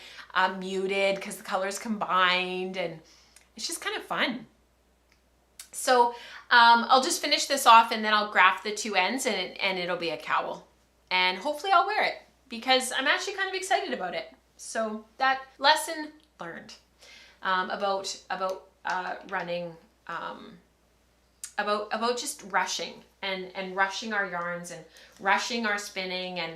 muted because the colors combined, and it's just kind of fun. So I'll just finish this off and then I'll graft the two ends and it'll be a cowl. And hopefully I'll wear it because I'm actually kind of excited about it. So that lesson learned about running, about just rushing and rushing our yarns and rushing our spinning and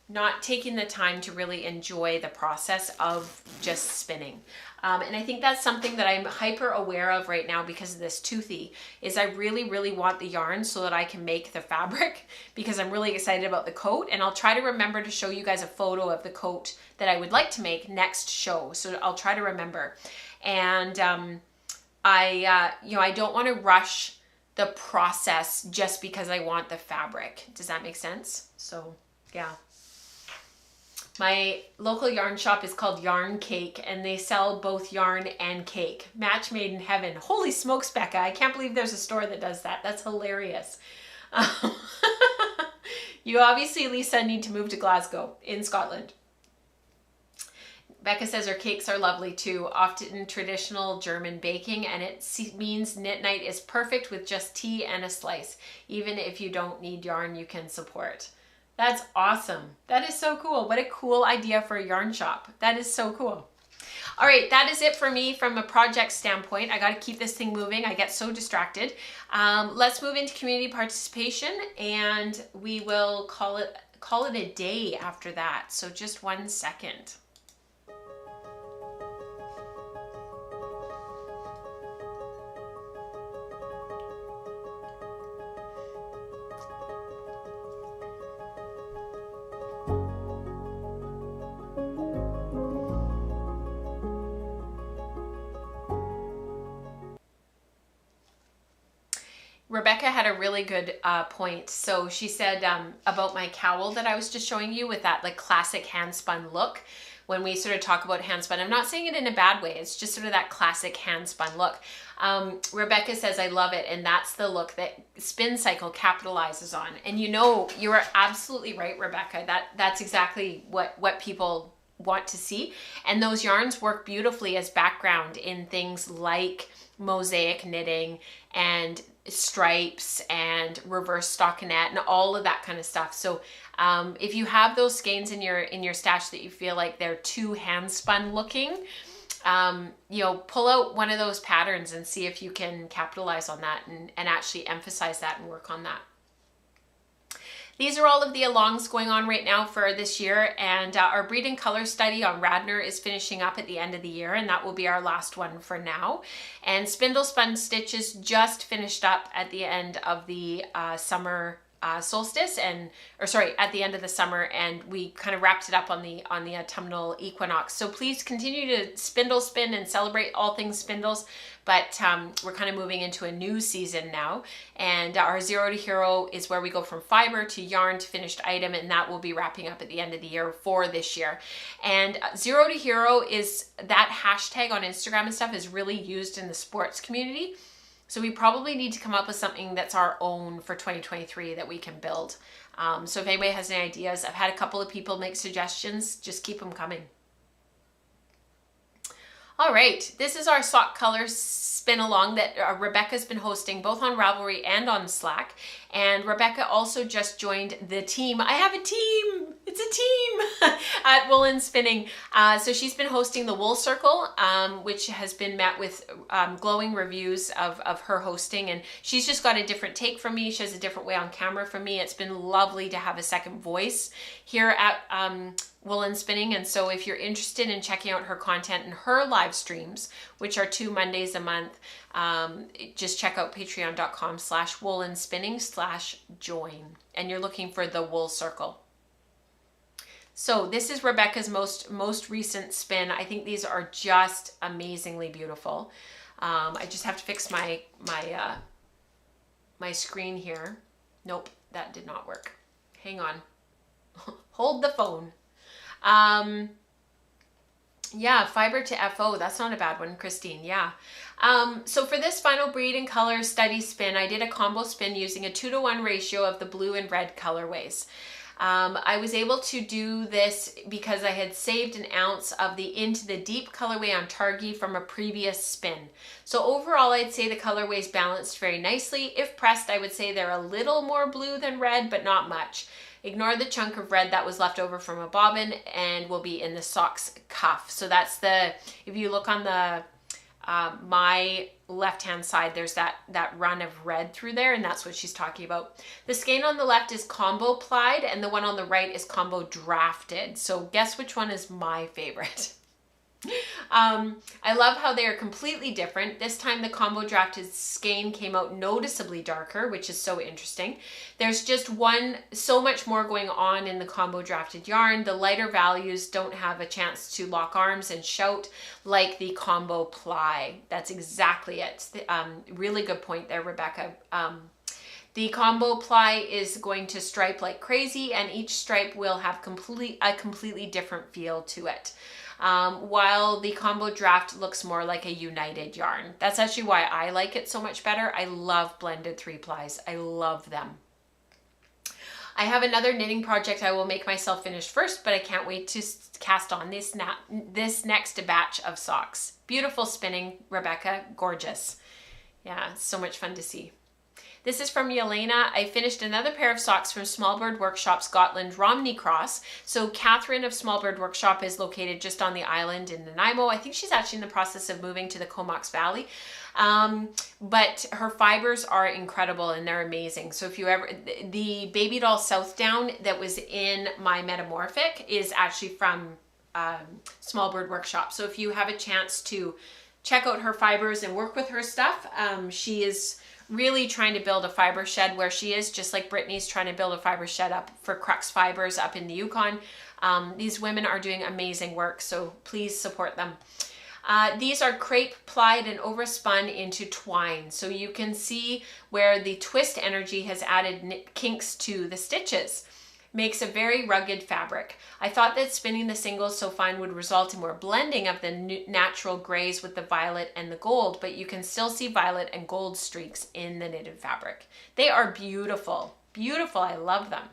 not taking the time to really enjoy the process of just spinning. And I think that's something that I'm hyper aware of right now because of this Toothy, is I really, really want the yarn so that I can make the fabric because I'm really excited about the coat. And I'll try to remember to show you guys a photo of the coat that I would like to make next show. So I'll try to remember. And I don't want to rush the process just because I want the fabric. Does that make sense? So yeah. My local yarn shop is called Yarn Cake and they sell both yarn and cake. Match made in heaven. Holy smokes, Becca. I can't believe there's a store that does that. That's hilarious. You obviously, Lisa, need to move to Glasgow in Scotland. Becca says her cakes are lovely too, often traditional German baking, and it means knit night is perfect with just tea and a slice. Even if you don't need yarn, you can support. That's awesome. That is so cool. What a cool idea for a yarn shop. That is so cool. All right, that is it for me from a project standpoint. I got to keep this thing moving. I get so distracted. Let's move into community participation and we will call it a day after that. So just 1 second. Rebecca had a really good point. So she said about my cowl that I was just showing you with that like classic hand spun look. When we sort of talk about hand spun, I'm not saying it in a bad way. It's just sort of that classic hand spun look. Rebecca says, I love it. And that's the look that Spin Cycle capitalizes on. And you know, you are absolutely right, Rebecca. That's exactly what people want to see. And those yarns work beautifully as background in things like mosaic knitting and stripes and reverse stockinette and all of that kind of stuff. So if you have those skeins in your stash that you feel like they're too hand spun looking, pull out one of those patterns and see if you can capitalize on that and actually emphasize that and work on that. These are all of the alongs going on right now for this year, and our breed and color study on Radnor is finishing up at the end of the year, and that will be our last one for now. And spindle spun stitches just finished up at the end of the summer solstice at the end of the summer, and we kind of wrapped it up on the autumnal equinox. So please continue to spindle spin and celebrate all things spindles, but we're kind of moving into a new season now, and our Zero to Hero is where we go from fiber to yarn to finished item, and that will be wrapping up at the end of the year for this year. And Zero to Hero is that hashtag on Instagram and stuff is really used in the sports community. So we probably need to come up with something that's our own for 2023 that we can build. So if anybody has any ideas, I've had a couple of people make suggestions, just keep them coming. All right, this is our sock color spin along that Rebecca's been hosting both on Ravelry and on Slack. And Rebecca also just joined the team. I have a team, it's a team at Woolen Spinning. So she's been hosting the Wool Circle, which has been met with glowing reviews of her hosting. And she's just got a different take from me. She has a different way on camera from me. It's been lovely to have a second voice here at Woolen Spinning. And so if you're interested in checking out her content and her live streams, which are 2 Mondays a month, just check out patreon.com/woolenspinning/join, and you're looking for the Wool Circle. So this is Rebecca's most recent spin. I think these are just amazingly beautiful. I just have to fix my screen here. Nope, that did not work. Hang on. Hold the phone. Yeah, fiber to FO, that's not a bad one, Christine, yeah. So for this final breed and color study spin, I did a combo spin using a 2-to-1 ratio of the blue and red colorways. I was able to do this because I had saved an ounce of the Into the Deep colorway on Targhee from a previous spin. So overall, I'd say the colorways balanced very nicely. If pressed, I would say they're a little more blue than red, but not much. Ignore the chunk of red that was left over from a bobbin and will be in the socks cuff. So that's if you look on the my left-hand side, there's that run of red through there, and that's what she's talking about. The skein on the left is combo plied, and the one on the right is combo drafted. So guess which one is my favorite? I love how they are completely different. This time the combo drafted skein came out noticeably darker, which is so interesting. There's just so much more going on in the combo drafted yarn. The lighter values don't have a chance to lock arms and shout like the combo ply. That's exactly it. Really good point there, Rebecca. The combo ply is going to stripe like crazy, and each stripe will have a completely different feel to it. While the combo draft looks more like a united yarn. That's actually why I like it so much better. I love blended 3-plies. I love them. I have another knitting project I will make myself finish first, but I can't wait to cast on this next batch of socks. Beautiful spinning, Rebecca. Gorgeous. Yeah, it's so much fun to see. This is from Yelena. I finished another pair of socks from Smallbird Workshop Scotland Romney Cross. So Catherine of Smallbird Workshop is located just on the island in Nanaimo. I think she's actually in the process of moving to the Comox Valley. But her fibers are incredible and they're amazing. So if you the Baby Doll South Down that was in my Metamorphic is actually from Smallbird Workshop. So if you have a chance to check out her fibers and work with her stuff, she is really trying to build a fiber shed where she is, just like Brittany's trying to build a fiber shed up for Crux Fibers up in the Yukon. These women are doing amazing work, so please support them. These are crepe plied and overspun into twine. So you can see where the twist energy has added kinks to the stitches. Makes a very rugged fabric. I thought that spinning the singles so fine would result in more blending of the natural grays with the violet and the gold, but you can still see violet and gold streaks in the knitted fabric. They are beautiful. Beautiful. I love them.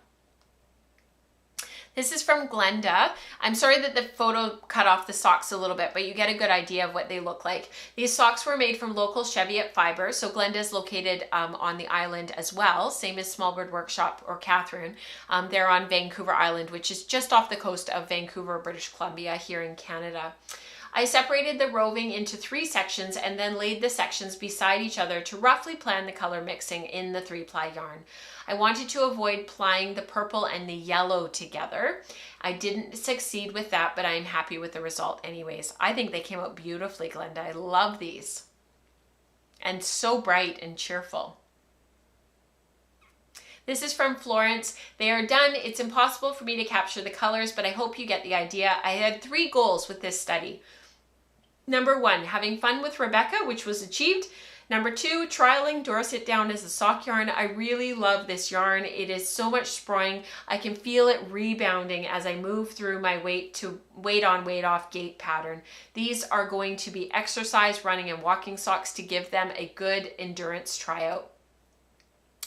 This is from Glenda. I'm sorry that the photo cut off the socks a little bit, but you get a good idea of what they look like. These socks were made from local Cheviot fiber. So Glenda is located on the island as well, same as Smallbird Workshop or Catherine. They're on Vancouver Island, which is just off the coast of Vancouver, British Columbia here in Canada. I separated the roving into 3 sections and then laid the sections beside each other to roughly plan the color mixing in the 3-ply yarn. I wanted to avoid plying the purple and the yellow together. I didn't succeed with that, but I'm happy with the result anyways. I think they came out beautifully, Glenda. I love these. And so bright and cheerful. This is from Florence. They are done. It's impossible for me to capture the colors, but I hope you get the idea. I had 3 goals with this study. Number 1, having fun with Rebecca, which was achieved. Number 2, trialing Dorset down as a sock yarn. I really love this yarn. It is so much sproing. I can feel it rebounding as I move through my weight to weight on, weight off gait pattern. These are going to be exercise, running, and walking socks to give them a good endurance tryout.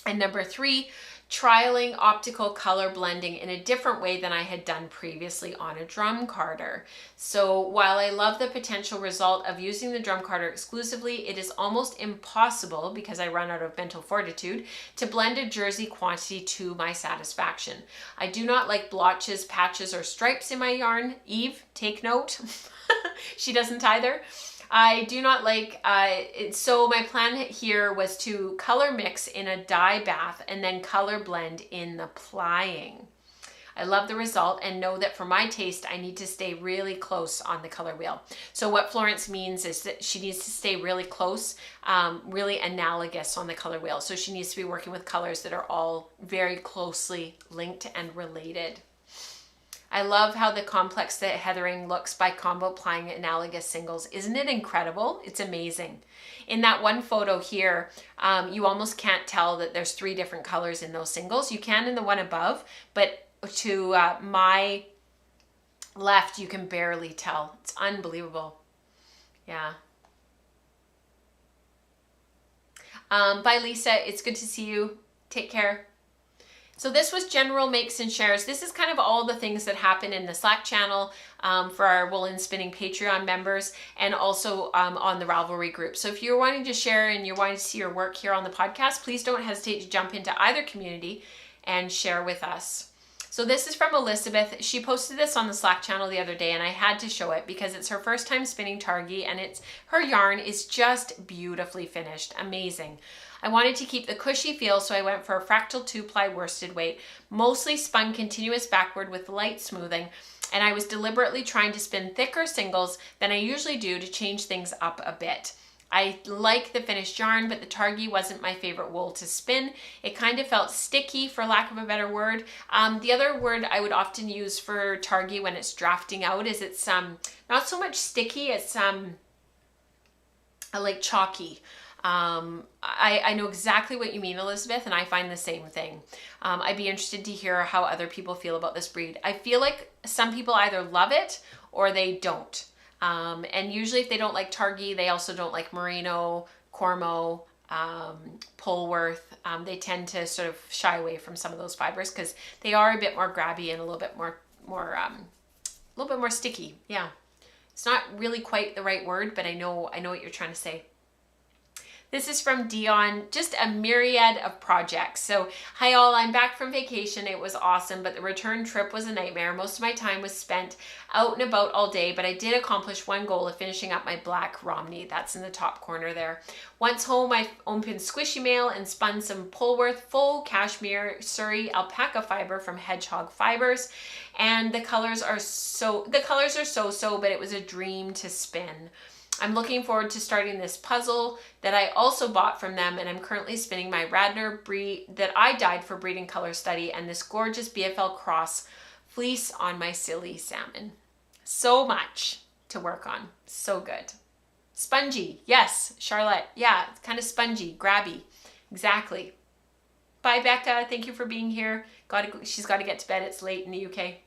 And number 3, trialing optical color blending in a different way than I had done previously on a drum carder. So while I love the potential result of using the drum carder exclusively, it is almost impossible, because I run out of mental fortitude, to blend a jersey quantity to my satisfaction. I do not like blotches, patches, or stripes in my yarn. Eve, take note. She doesn't either. I do not like, so my plan here was to color mix in a dye bath and then color blend in the plying. I love the result and know that for my taste, I need to stay really close on the color wheel. So what Florence means is that she needs to stay really close, really analogous on the color wheel. So she needs to be working with colors that are all very closely linked and related. I love how the complex that heathering looks by combo plying analogous singles. Isn't it incredible? It's amazing. In that one photo here, you almost can't tell that there's 3 different colors in those singles. You can in the one above, but to my left, you can barely tell. It's unbelievable. Yeah. Bye, Lisa. It's good to see you. Take care. So this was general makes and shares. This is kind of all the things that happen in the Slack channel for our Woolen Spinning Patreon members, and also on the Ravelry group. So if you're wanting to share and you're wanting to see your work here on the podcast, please don't hesitate to jump into either community and share with us. So this is from Elizabeth. She posted this on the Slack channel the other day, and I had to show it because it's her first time spinning Targhee, and her yarn is just beautifully finished. Amazing. I wanted to keep the cushy feel, so I went for a fractal 2-ply worsted weight, mostly spun continuous backward with light smoothing, and I was deliberately trying to spin thicker singles than I usually do to change things up a bit. I like the finished yarn, but the Targhee wasn't my favorite wool to spin. It kind of felt sticky, for lack of a better word. The other word I would often use for Targhee when it's drafting out is it's not so much sticky, it's like chalky. I know exactly what you mean, Elizabeth, and I find the same thing. I'd be interested to hear how other people feel about this breed. I feel like some people either love it or they don't. And usually if they don't like Targhee, they also don't like Merino, Cormo, Polworth. They tend to sort of shy away from some of those fibers because they are a bit more grabby and a little bit more sticky. Yeah. It's not really quite the right word, but I know what you're trying to say. This is from Dion, just a myriad of projects. So, hi all, I'm back from vacation. It was awesome, but the return trip was a nightmare. Most of my time was spent out and about all day, but I did accomplish one goal of finishing up my black Romney. That's in the top corner there. Once home, I opened Squishy Mail and spun some Polworth full cashmere Surrey alpaca fiber from Hedgehog Fibers. And the colors are so, but it was a dream to spin. I'm looking forward to starting this puzzle that I also bought from them, and I'm currently spinning my Radnor breed that I dyed for breeding color study and this gorgeous BFL Cross fleece on my silly salmon. So much to work on. So good. Spongy. Yes, Charlotte. Yeah, it's kind of spongy, grabby. Exactly. Bye, Becca. Thank you for being here. She's got to get to bed. It's late in the UK.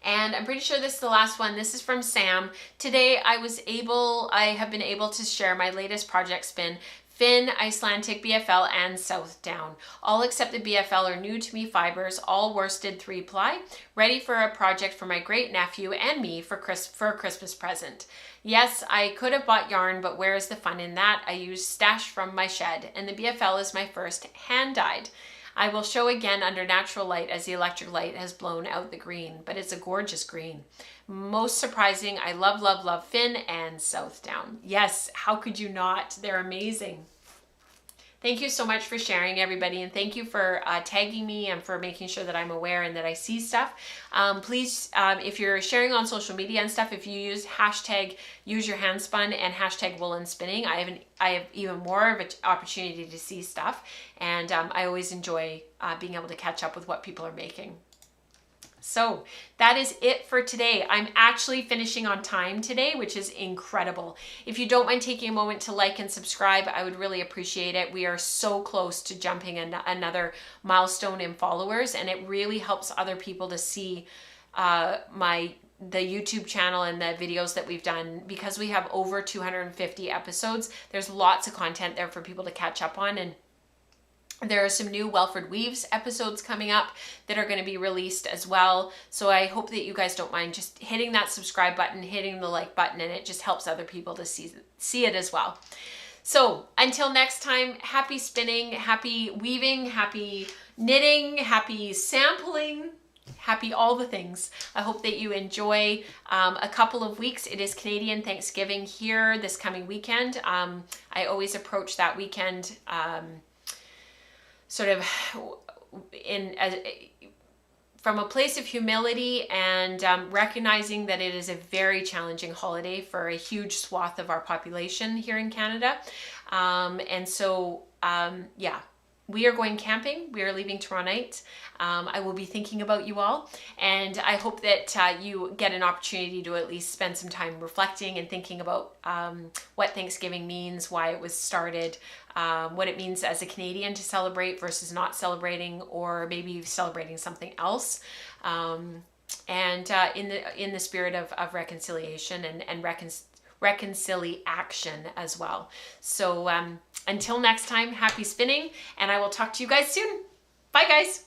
And I'm pretty sure this is the last one. This is from Sam. Today I have been able to share my latest project spin, Finn, Icelandic, BFL, and South Down. All except the BFL are new to me fibers, all worsted 3-ply, ready for a project for my great nephew and me for a Christmas present. Yes, I could have bought yarn, but where is the fun in that? I used stash from my shed, and the BFL is my first hand-dyed. I will show again under natural light as the electric light has blown out the green, but it's a gorgeous green. Most surprising, I love, love, love Finn and South Down. Yes, how could you not? They're amazing. Thank you so much for sharing, everybody, and thank you for tagging me and for making sure that I'm aware and that I see stuff. Please, if you're sharing on social media and stuff, if you use hashtag use your handspun and hashtag woolen spinning, I have even more of an opportunity to see stuff, and I always enjoy being able to catch up with what people are making. So that is it for today. I'm actually finishing on time today, which is incredible. If you don't mind taking a moment to like and subscribe, I would really appreciate it. We are so close to jumping another milestone in followers, and it really helps other people to see the YouTube channel and the videos that we've done. Because we have over 250 episodes, there's lots of content there for people to catch up on, and there are some new Welford Weaves episodes coming up that are going to be released as well. So I hope that you guys don't mind just hitting that subscribe button, hitting the like button, and it just helps other people to see it as well. So until next time, happy spinning, happy weaving, happy knitting, happy sampling, happy all the things. I hope that you enjoy a couple of weeks. It is Canadian Thanksgiving here this coming weekend. I always approach that weekend sort of from a place of humility and recognizing that it is a very challenging holiday for a huge swath of our population here in Canada. And so, yeah, we are going camping. We are leaving tomorrow night. I will be thinking about you all, and I hope that you get an opportunity to at least spend some time reflecting and thinking about what Thanksgiving means, why it was started, what it means as a Canadian to celebrate versus not celebrating, or maybe celebrating something else. And in the spirit of reconciliation and reconciliation as well. So until next time, happy spinning, and I will talk to you guys soon. Bye, guys.